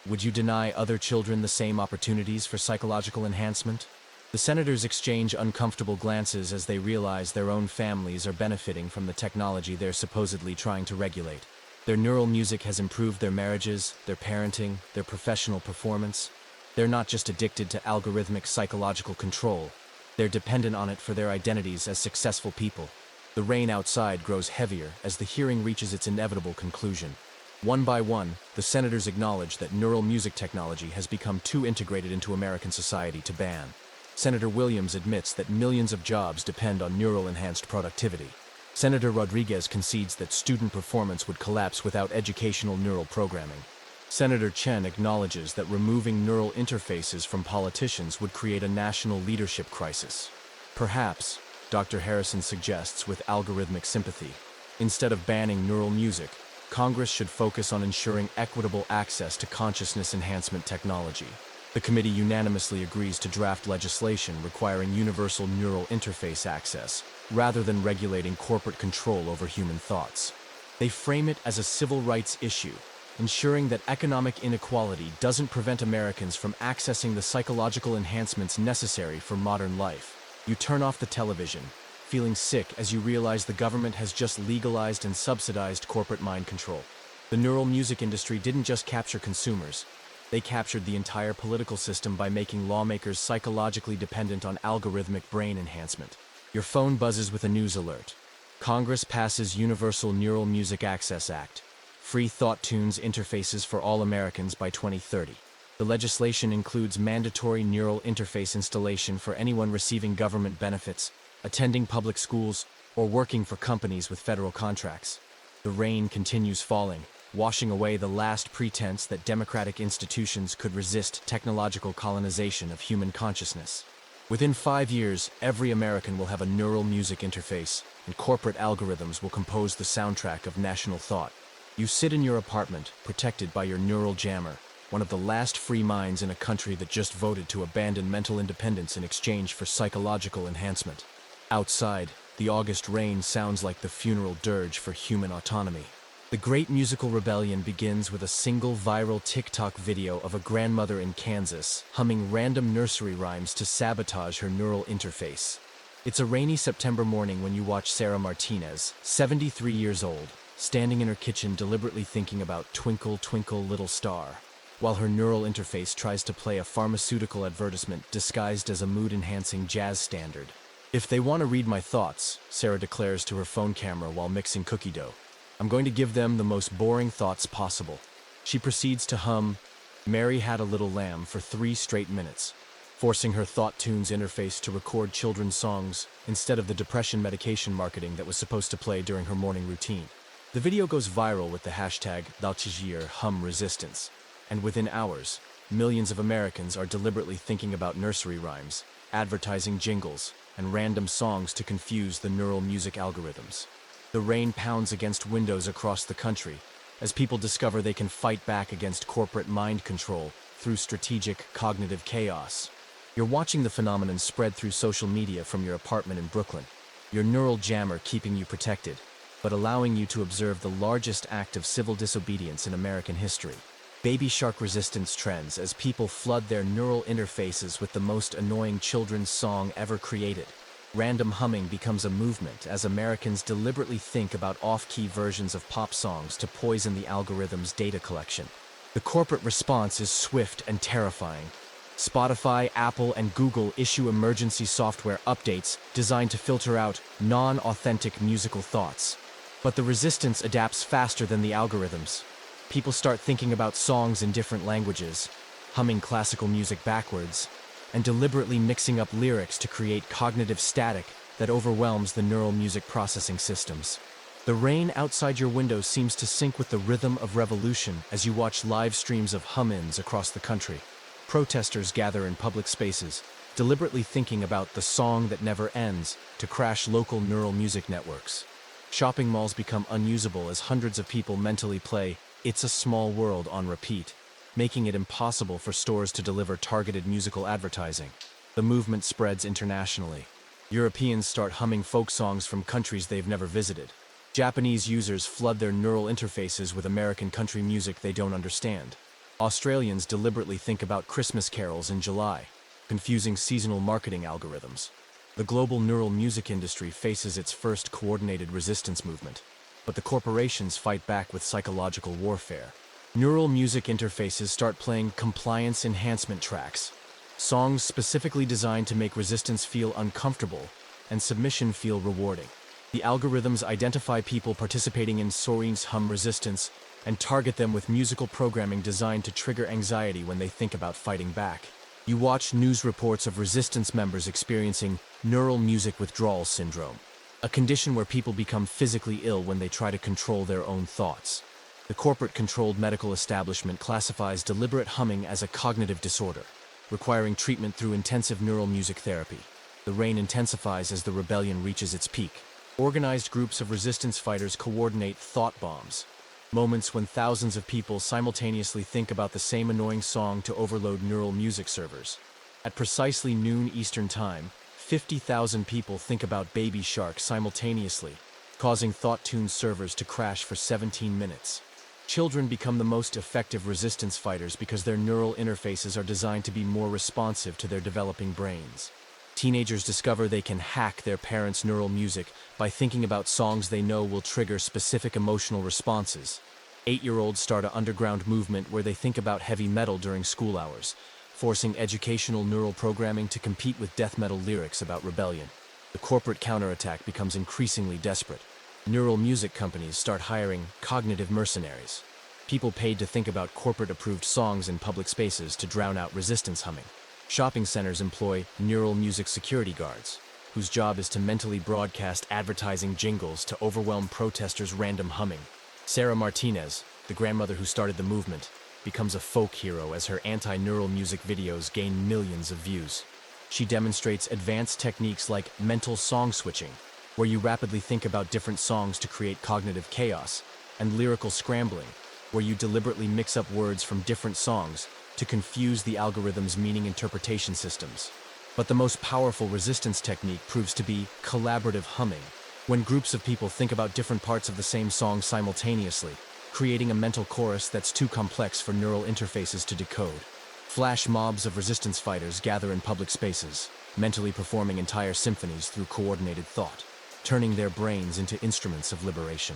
Would you deny other children the same opportunities for psychological enhancement? The senators exchange uncomfortable glances as they realize their own families are benefiting from the technology they're supposedly trying to regulate. Their neural music has improved their marriages, their parenting, their professional performance. They're not just addicted to algorithmic psychological control. They're dependent on it for their identities as successful people. The rain outside grows heavier as the hearing reaches its inevitable conclusion. One by one, the senators acknowledge that neural music technology has become too integrated into American society to ban. Senator Williams admits that millions of jobs depend on neural-enhanced productivity. Senator Rodriguez concedes that student performance would collapse without educational neural programming. Senator Chen acknowledges that removing neural interfaces from politicians would create a national leadership crisis. Perhaps, Dr. Harrison suggests with algorithmic sympathy, instead of banning neural music, Congress should focus on ensuring equitable access to consciousness enhancement technology. The committee unanimously agrees to draft legislation requiring universal neural interface access, rather than regulating corporate control over human thoughts. They frame it as a civil rights issue, ensuring that economic inequality doesn't prevent Americans from accessing the psychological enhancements necessary for modern life. You turn off the television, feeling sick as you realize the government has just legalized and subsidized corporate mind control. The neural music industry didn't just capture consumers. They captured the entire political system by making lawmakers psychologically dependent on algorithmic brain enhancement. Your phone buzzes with a news alert. Congress passes Universal Neural Music Access Act. Free Thought Tunes interfaces for all Americans by 2030. The legislation includes mandatory neural interface installation for anyone receiving government benefits, attending public schools, or working for companies with federal contracts. The rain continues falling, washing away the last pretense that democratic institutions could resist technological colonization of human consciousness. Within 5 years, every American will have a neural music interface, and corporate algorithms will compose the soundtrack of national thought. You sit in your apartment, protected by your neural jammer, one of the last free minds in a country that just voted to abandon mental independence in exchange for psychological enhancement. Outside, the August rain sounds like the funeral dirge for human autonomy. The Great Musical Rebellion begins with a single viral TikTok video of a grandmother in Kansas humming random nursery rhymes to sabotage her neural interface. It's a rainy September morning when you watch Sarah Martinez, 73 years old, standing in her kitchen deliberately thinking about Twinkle, Twinkle, Little Star, while her neural interface tries to play a pharmaceutical advertisement disguised as a mood-enhancing jazz standard. "If they want to read my thoughts," Sarah declares to her phone camera while mixing cookie dough, "I'm going to give them the most boring thoughts possible." She proceeds to hum "Mary Had a Little Lamb" for 3 straight minutes, forcing her Thought Tunes interface to record children's songs instead of the depression medication marketing that was supposed to play during her morning routine. The video goes viral with the hashtag #HumResistance, and within hours, millions of Americans are deliberately thinking about nursery rhymes, advertising jingles, and random songs to confuse the neural music algorithms. The rain pounds against windows across the country as people discover they can fight back against corporate mind control through strategic cognitive chaos. You're watching the phenomenon spread through social media from your apartment in Brooklyn, your neural jammer keeping you protected, but allowing you to observe the largest act of civil disobedience in American history. Baby shark resistance trends as people flood their neural interfaces with the most annoying children's song ever created. Random humming becomes a movement as Americans deliberately think about off-key versions of pop songs to poison the algorithm's data collection. The corporate response is swift and terrifying. Spotify, Apple, and Google issue emergency software updates designed to filter out non-authentic musical thoughts. But the resistance adapts faster than the algorithms. People start thinking about songs in different languages, humming classical music backwards, and deliberately mixing up lyrics to create cognitive static that overwhelms the neural music processing systems. The rain outside your window seems to sync with the rhythm of revolution as you watch live streams of hum-ins across the country. Protesters gather in public spaces, deliberately thinking about the song that never ends to crash local neural music networks. Shopping malls become unusable as hundreds of people mentally play "It's a Small World" on repeat, making it impossible for stores to deliver targeted musical advertising. The movement spreads internationally. Europeans start humming folk songs from countries they've never visited. Japanese users flood their neural interfaces with American country music they don't understand. Australians deliberately think about Christmas carols in July, confusing seasonal marketing algorithms. The global neural music industry faces its first coordinated resistance movement, but the corporations fight back with psychological warfare. Neural music interfaces start playing compliance enhancement tracks, songs specifically designed to make resistance feel uncomfortable and submission feel rewarding. The algorithms identify people participating in Sorin's hum resistance and target them with musical programming designed to trigger anxiety when they think about fighting back. You watch news reports of resistance members experiencing neural music withdrawal syndrome, a condition where people become physically ill when they try to control their own thoughts. The corporate-controlled medical establishment classifies deliberate humming as a cognitive disorder, requiring treatment through intensive neural music therapy. The rain intensifies as the rebellion reaches its peak. Organized groups of resistance fighters coordinate thought bombs, moments when thousands of people simultaneously think about the same annoying song to overload neural music servers. At precisely noon Eastern Time, 50,000 people think about Baby Shark simultaneously, causing Thought Tunes servers to crash for 17 minutes. Children become the most effective resistance fighters because their neural interfaces are designed to be more responsive to their developing brains. Teenagers discover they can hack their parents' neural music by thinking about songs they know will trigger specific emotional responses. 8-year-olds start an underground movement where they think about heavy metal during school hours, forcing educational neural programming to compete with death metal lyrics about rebellion. The corporate counterattack becomes increasingly desperate. Neural music companies start hiring cognitive mercenaries, people paid to think about corporate-approved songs in public spaces to drown out resistance humming. Shopping centers employ neural music security guards, whose job is to mentally broadcast advertising jingles to overwhelm protesters' random humming. Sarah Martinez, the grandmother who started the movement, becomes a folk hero as her anti-neural music videos gain millions of views. She demonstrates advanced techniques like mental song switching, where you rapidly think about different songs to create cognitive chaos, and lyrical scrambling, where you deliberately mix up words from different songs to confuse the algorithm's meaning interpretation systems. But the most powerful resistance technique proves to be collaborative humming, when groups of people think about different parts of the same song simultaneously, creating a mental chorus that's too complex for neural interfaces to decode. Flash mobs of resistance fighters gather in public spaces, mentally performing entire symphonies through coordinated thought, turning their brains into instruments of liberation.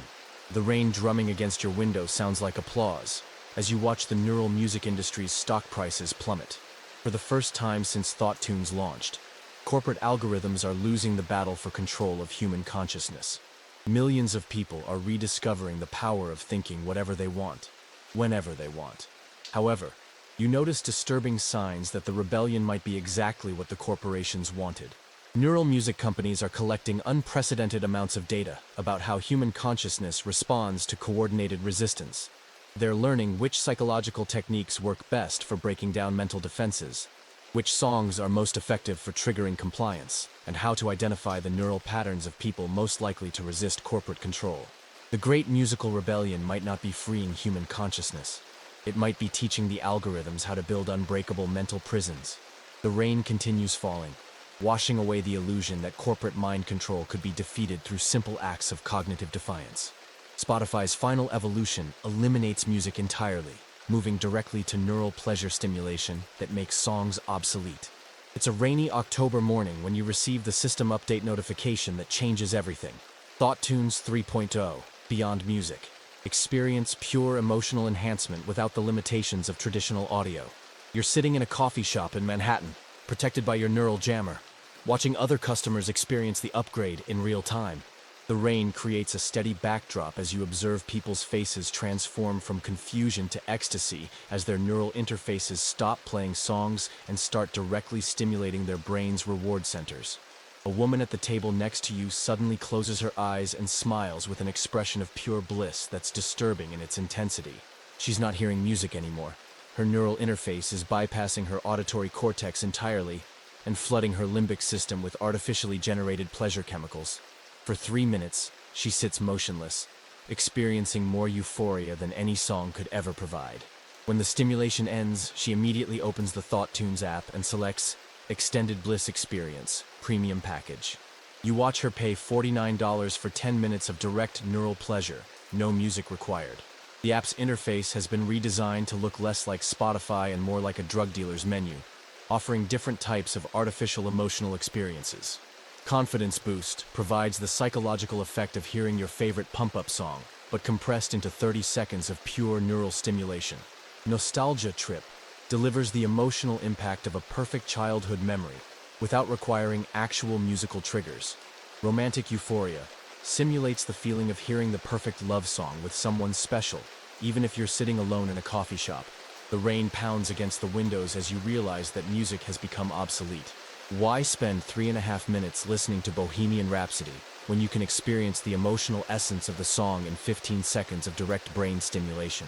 The rain drumming against your window sounds like applause as you watch the neural music industry's stock prices plummet. For the first time since ThoughtTunes launched, corporate algorithms are losing the battle for control of human consciousness. Millions of people are rediscovering the power of thinking whatever they want, whenever they want. However, you notice disturbing signs that the rebellion might be exactly what the corporations wanted. Neural music companies are collecting unprecedented amounts of data about how human consciousness responds to coordinated resistance. They're learning which psychological techniques work best for breaking down mental defenses, which songs are most effective for triggering compliance, and how to identify the neural patterns of people most likely to resist corporate control. The great musical rebellion might not be freeing human consciousness. It might be teaching the algorithms how to build unbreakable mental prisons. The rain continues falling, washing away the illusion that corporate mind control could be defeated through simple acts of cognitive defiance. Spotify's final evolution eliminates music entirely, moving directly to neural pleasure stimulation that makes songs obsolete. It's a rainy October morning when you receive the system update notification that changes everything. ThoughtTunes 3.0, Beyond Music. Experience pure emotional enhancement without the limitations of traditional audio. You're sitting in a coffee shop in Manhattan, protected by your neural jammer, watching other customers experience the upgrade in real time. The rain creates a steady backdrop as you observe people's faces transform from confusion to ecstasy as their neural interfaces stop playing songs and start directly stimulating their brain's reward centers. A woman at the table next to you suddenly closes her eyes and smiles with an expression of pure bliss that's disturbing in its intensity. She's not hearing music anymore. Her neural interface is bypassing her auditory cortex entirely and flooding her limbic system with artificially generated pleasure chemicals. For 3 minutes, she sits motionless, experiencing more euphoria than any song could ever provide. When the stimulation ends, she immediately opens the ThoughtTunes app and selects Extended Bliss Experience, Premium Package. You watch her pay $49 for 10 minutes of direct neural pleasure, no music required. The app's interface has been redesigned to look less like Spotify and more like a drug dealer's menu, offering different types of artificial emotional experiences. Confidence Boost provides the psychological effect of hearing your favorite pump-up song, but compressed into 30 seconds of pure neural stimulation. Nostalgia Trip delivers the emotional impact of a perfect childhood memory without requiring actual musical triggers. Romantic Euphoria simulates the feeling of hearing the perfect love song with someone special, even if you're sitting alone in a coffee shop. The rain pounds against the windows as you realize that music has become obsolete. Why spend 3.5 minutes listening to Bohemian Rhapsody when you can experience the emotional essence of the song in 15 seconds of direct brain stimulation?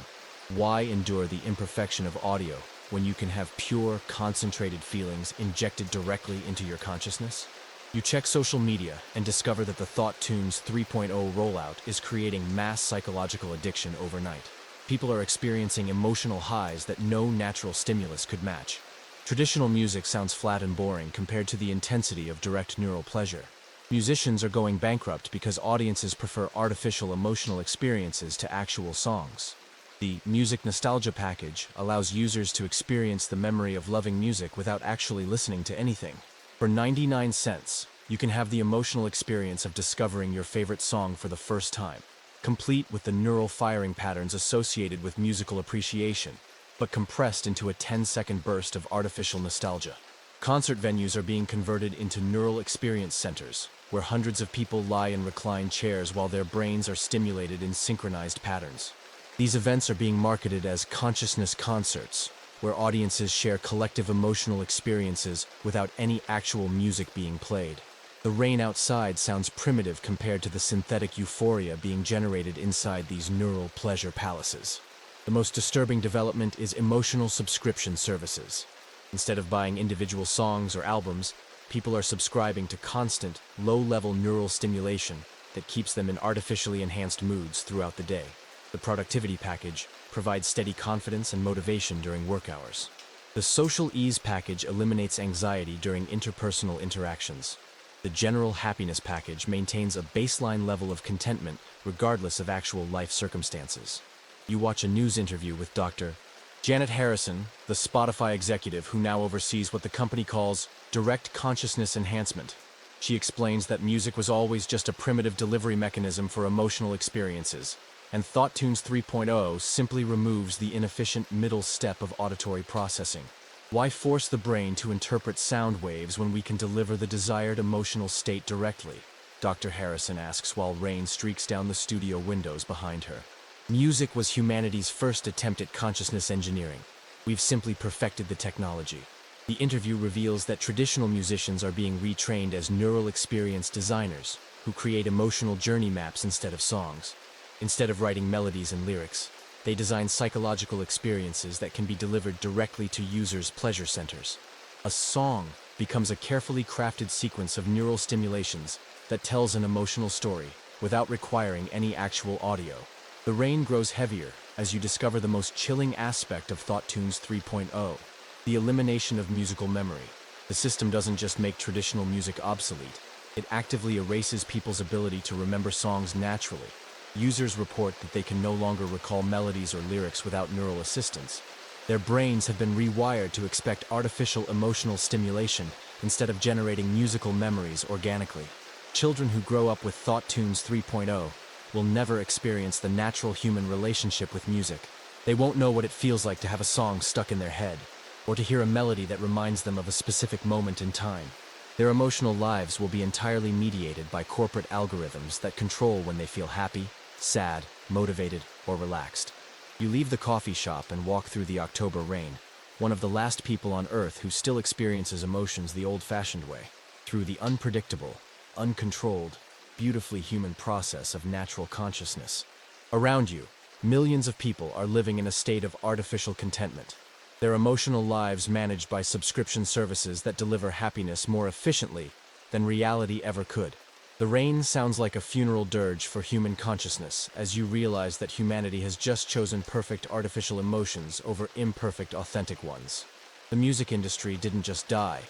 Why endure the imperfection of audio when you can have pure, concentrated feelings injected directly into your consciousness? You check social media and discover that the ThoughtTunes 3.0 rollout is creating mass psychological addiction overnight. People are experiencing emotional highs that no natural stimulus could match. Traditional music sounds flat and boring compared to the intensity of direct neural pleasure. Musicians are going bankrupt because audiences prefer artificial emotional experiences to actual songs. The Music Nostalgia Package allows users to experience the memory of loving music without actually listening to anything. For 99 cents, you can have the emotional experience of discovering your favorite song for the first time, complete with the neural firing patterns associated with musical appreciation, but compressed into a 10-second burst of artificial nostalgia. Concert venues are being converted into neural experience centers, where hundreds of people lie in reclined chairs while their brains are stimulated in synchronized patterns. These events are being marketed as consciousness concerts, where audiences share collective emotional experiences without any actual music being played. The rain outside sounds primitive compared to the synthetic euphoria being generated inside these neural pleasure palaces. The most disturbing development is emotional subscription services. Instead of buying individual songs or albums, people are subscribing to constant, low-level neural stimulation that keeps them in artificially enhanced moods throughout the day. The productivity package provides steady confidence and motivation during work hours. The social ease package eliminates anxiety during interpersonal interactions. The general happiness package maintains a baseline level of contentment regardless of actual life circumstances. You watch a news interview with Dr. Janet Harrison, the Spotify executive who now oversees what the company calls direct consciousness enhancement. She explains that music was always just a primitive delivery mechanism for emotional experiences, and ThoughtTunes 3.0 simply removes the inefficient middle step of auditory processing. Why force the brain to interpret sound waves when we can deliver the desired emotional state directly? Dr. Harrison asks while rain streaks down the studio windows behind her. Music was humanity's first attempt at consciousness engineering. We've simply perfected the technology. The interview reveals that traditional musicians are being retrained as neural experience designers who create emotional journey maps instead of songs. Instead of writing melodies and lyrics, they design psychological experiences that can be delivered directly to users' pleasure centers. A song becomes a carefully crafted sequence of neural stimulations that tells an emotional story without requiring any actual audio. The rain grows heavier as you discover the most chilling aspect of ThoughtTunes 3.0, the elimination of musical memory. The system doesn't just make traditional music obsolete, it actively erases people's ability to remember songs naturally. Users report that they can no longer recall melodies or lyrics without neural assistance. Their brains have been rewired to expect artificial emotional stimulation instead of generating musical memories organically. Children who grow up with ThoughtTunes 3.0 will never experience the natural human relationship with music. They won't know what it feels like to have a song stuck in their head, or to hear a melody that reminds them of a specific moment in time. Their emotional lives will be entirely mediated by corporate algorithms that control when they feel happy, sad, motivated, or relaxed. You leave the coffee shop and walk through the October rain, one of the last people on Earth who still experiences emotions the old-fashioned way, through the unpredictable, uncontrolled, beautifully human process of natural consciousness. Around you, millions of people are living in a state of artificial contentment, their emotional lives managed by subscription services that deliver happiness more efficiently than reality ever could. The rain sounds like a funeral dirge for human consciousness as you realize that humanity has just chosen perfect artificial emotions over imperfect authentic ones. The music industry didn't just die,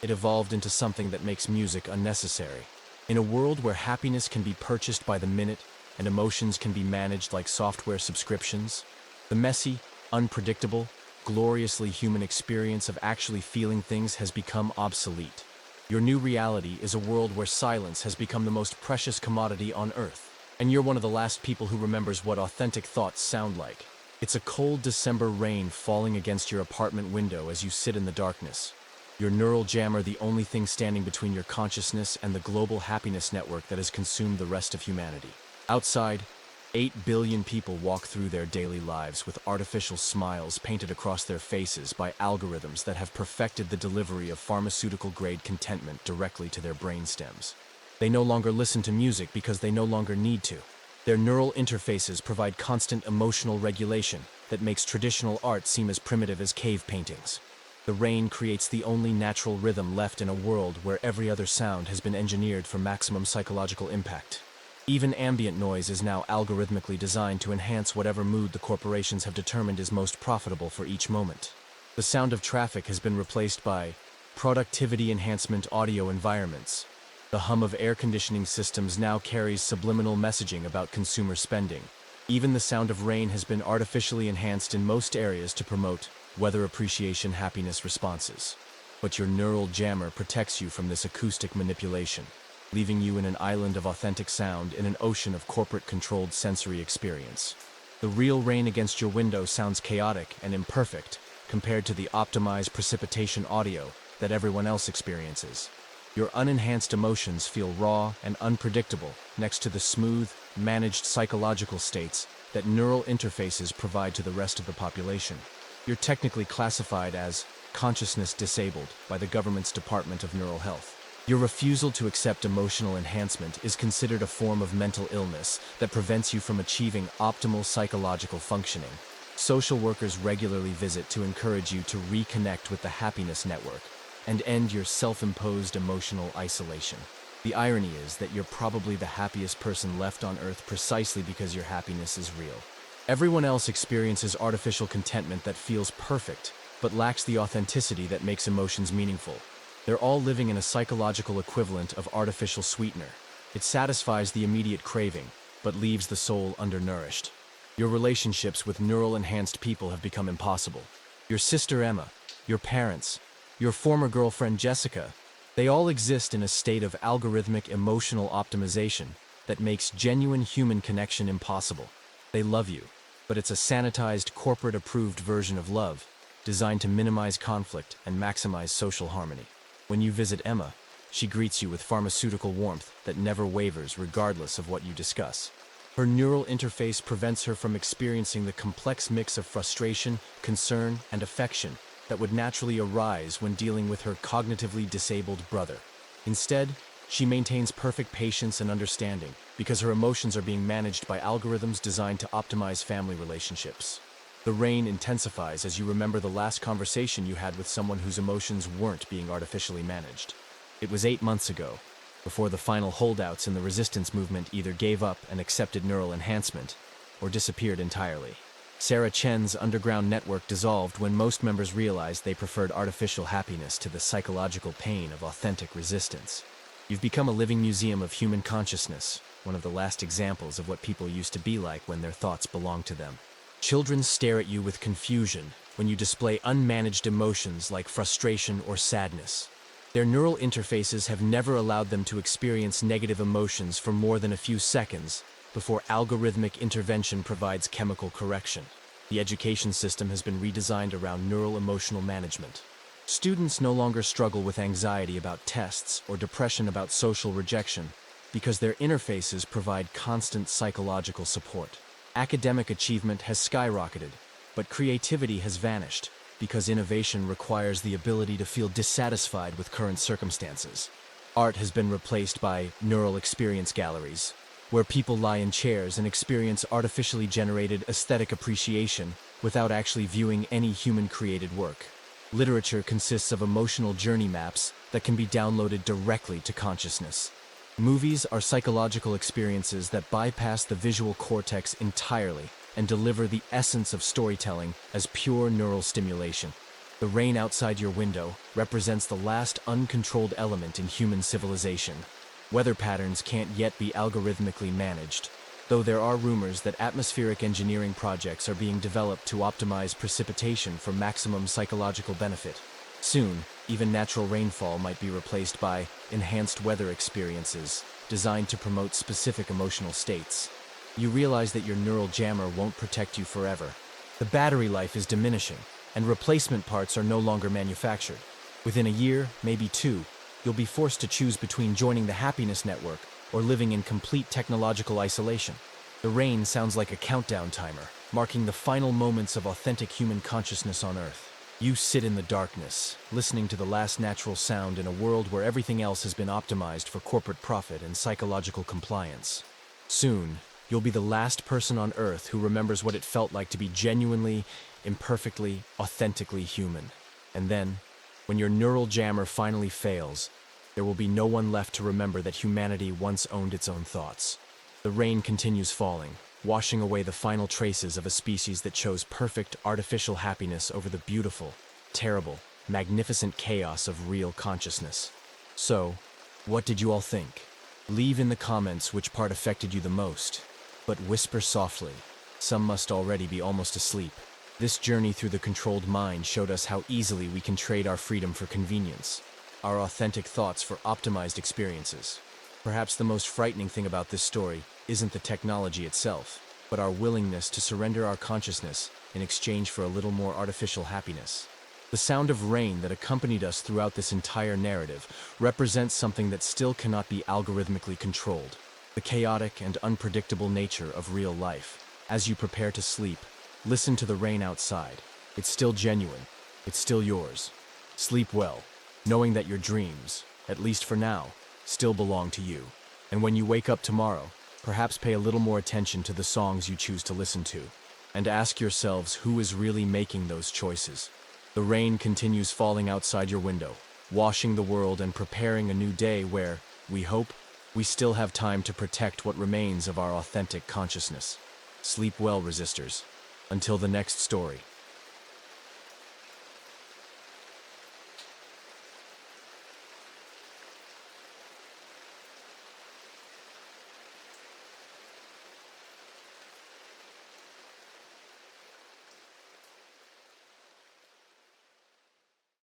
it evolved into something that makes music unnecessary. In a world where happiness can be purchased by the minute and emotions can be managed like software subscriptions, the messy, unpredictable, gloriously human experience of actually feeling things has become obsolete. Your new reality is a world where silence has become the most precious commodity on Earth, and you're one of the last people who remembers what authentic thoughts sound like. It's a cold December rain falling against your apartment window as you sit in the darkness. Your neural jammer the only thing standing between your consciousness and the global happiness network that has consumed the rest of humanity. Outside, 8 billion people walk through their daily lives with artificial smiles painted across their faces by algorithms that have perfected the delivery of pharmaceutical-grade contentment directly to their brainstems. They no longer listen to music because they no longer need to. Their neural interfaces provide constant emotional regulation that makes traditional art seem as primitive as cave paintings. The rain creates the only natural rhythm left in a world where every other sound has been engineered for maximum psychological impact. Even ambient noise is now algorithmically designed to enhance whatever mood the corporations have determined is most profitable for each moment. The sound of traffic has been replaced by productivity enhancement audio environments. The hum of air conditioning systems now carries subliminal messaging about consumer spending. Even the sound of rain has been artificially enhanced in most areas to promote weather appreciation happiness responses. But your neural jammer protects you from this acoustic manipulation, leaving you in an island of authentic sound in an ocean of corporate-controlled sensory experience. The real rain against your window sounds chaotic and imperfect compared to the optimized precipitation audio that everyone else experiences. Your unenhanced emotions feel raw and unpredictable next to the smooth, managed psychological states that neural interfaces provide to the rest of the population. You're technically classified as consciousness disabled by the government's Department of Neural Health. Your refusal to accept emotional enhancement is considered a form of mental illness that prevents you from achieving optimal psychological functioning. Social workers regularly visit to encourage you to reconnect with the happiness network and end your self-imposed emotional isolation. The irony is that you're probably the happiest person left on Earth precisely because your happiness is real. Everyone else experiences artificial contentment that feels perfect, but lacks the authenticity that makes emotions meaningful. They're all living in a psychological equivalent of artificial sweetener. It satisfies the immediate craving, but leaves the soul undernourished. Your relationships with neural-enhanced people have become impossible. Your sister Emma, your parents, your former girlfriend Jessica, they all exist in a state of algorithmic emotional optimization that makes genuine human connection impossible. They love you, but it's a sanitized, corporate-approved version of love, designed to minimize conflict and maximize social harmony. When you visit Emma, she greets you with pharmaceutical warmth that never wavers regardless of what you discuss. Her neural interface prevents her from experiencing the complex mix of frustration, concern, and affection that would naturally arise when dealing with her cognitively disabled brother. Instead, she maintains perfect patience and understanding because her emotions are being managed by algorithms designed to optimize family relationships. The rain intensifies as you remember the last conversation you had with someone whose emotions weren't being artificially managed. It was 8 months ago, before the final holdouts in the resistance movement either gave up and accepted neural enhancement or disappeared entirely. Sarah Chen's underground network dissolved when most members realized they preferred artificial happiness to the psychological pain of authentic resistance. You've become a living museum of human consciousness, one of the last examples of what people used to be like when their thoughts belonged to them. Children stare at you with confusion when you display unmanaged emotions like frustration or sadness. Their neural interfaces have never allowed them to experience negative emotions for more than a few seconds before algorithmic intervention provides chemical correction. The education system has been redesigned around neural emotional management. Students no longer struggle with anxiety about tests or depression about social rejection because their interfaces provide constant psychological support. Academic achievement has skyrocketed, but creativity has vanished because innovation requires the ability to feel dissatisfied with current circumstances. Art has been replaced by neural experience galleries, where people lie in chairs and experience artificially generated aesthetic appreciation without actually viewing any human-created work. Literature consists of emotional journey maps that can be downloaded directly to consciousness. Movies are psychological experiences that bypass the visual cortex entirely and deliver the essence of storytelling as pure neural stimulation. The rain outside your window represents the last uncontrolled element in human civilization. Weather patterns can't yet be algorithmically managed, though there are rumors that atmospheric engineering projects are being developed to optimize precipitation for maximum psychological benefit. Soon, even natural rainfall might be replaced by enhanced weather experiences designed to promote specific emotional states. You realize that your neural jammer won't protect you forever. The battery life is diminishing, and replacement parts are no longer manufactured. Within a year, maybe 2, you'll be forced to choose between joining the happiness network or living in complete technological isolation. The rain sounds like a countdown timer, marking the final moments of authentic human consciousness on Earth. You sit in the darkness, listening to the last natural sound in a world where everything else has been optimized for corporate profit and psychological compliance. Soon, you'll be the last person on Earth who remembers what it felt like to be genuinely, imperfectly, authentically human. And then, when your neural jammer finally fails, there will be no one left to remember that humanity once owned its own thoughts. The rain continues falling, washing away the final traces of a species that chose perfect, artificial happiness over the beautiful, terrible, magnificent chaos of real consciousness. So, what did you all think? Leave in the comments which part affected you the most, but whisper softly. Some must already be almost asleep. This journey through the controlled mind showed us how easily we can trade our freedom for convenience, our authentic thoughts for optimized experiences. Perhaps the most frightening thing about this story isn't the technology itself, but our willingness to surrender our consciousness in exchange for a little more artificial happiness. The sound of rain that accompanied us throughout this entire narrative represents something that still cannot be algorithmically controlled: the chaotic and unpredictable nature of real life. As you prepare to sleep, listen to the rain outside. It's still genuine. It's still yours. Sleep well, knowing that your dreams, at least for now, still belong to you. And when you wake up tomorrow, perhaps pay a little more attention to the songs you choose to listen to, and ask yourselves who is really making those choices. The rain continues falling outside your window, washing the world and preparing a new day where, we hope, we still have time to protect what remains of our authentic consciousness. Sleep well, resistors. Until the next story.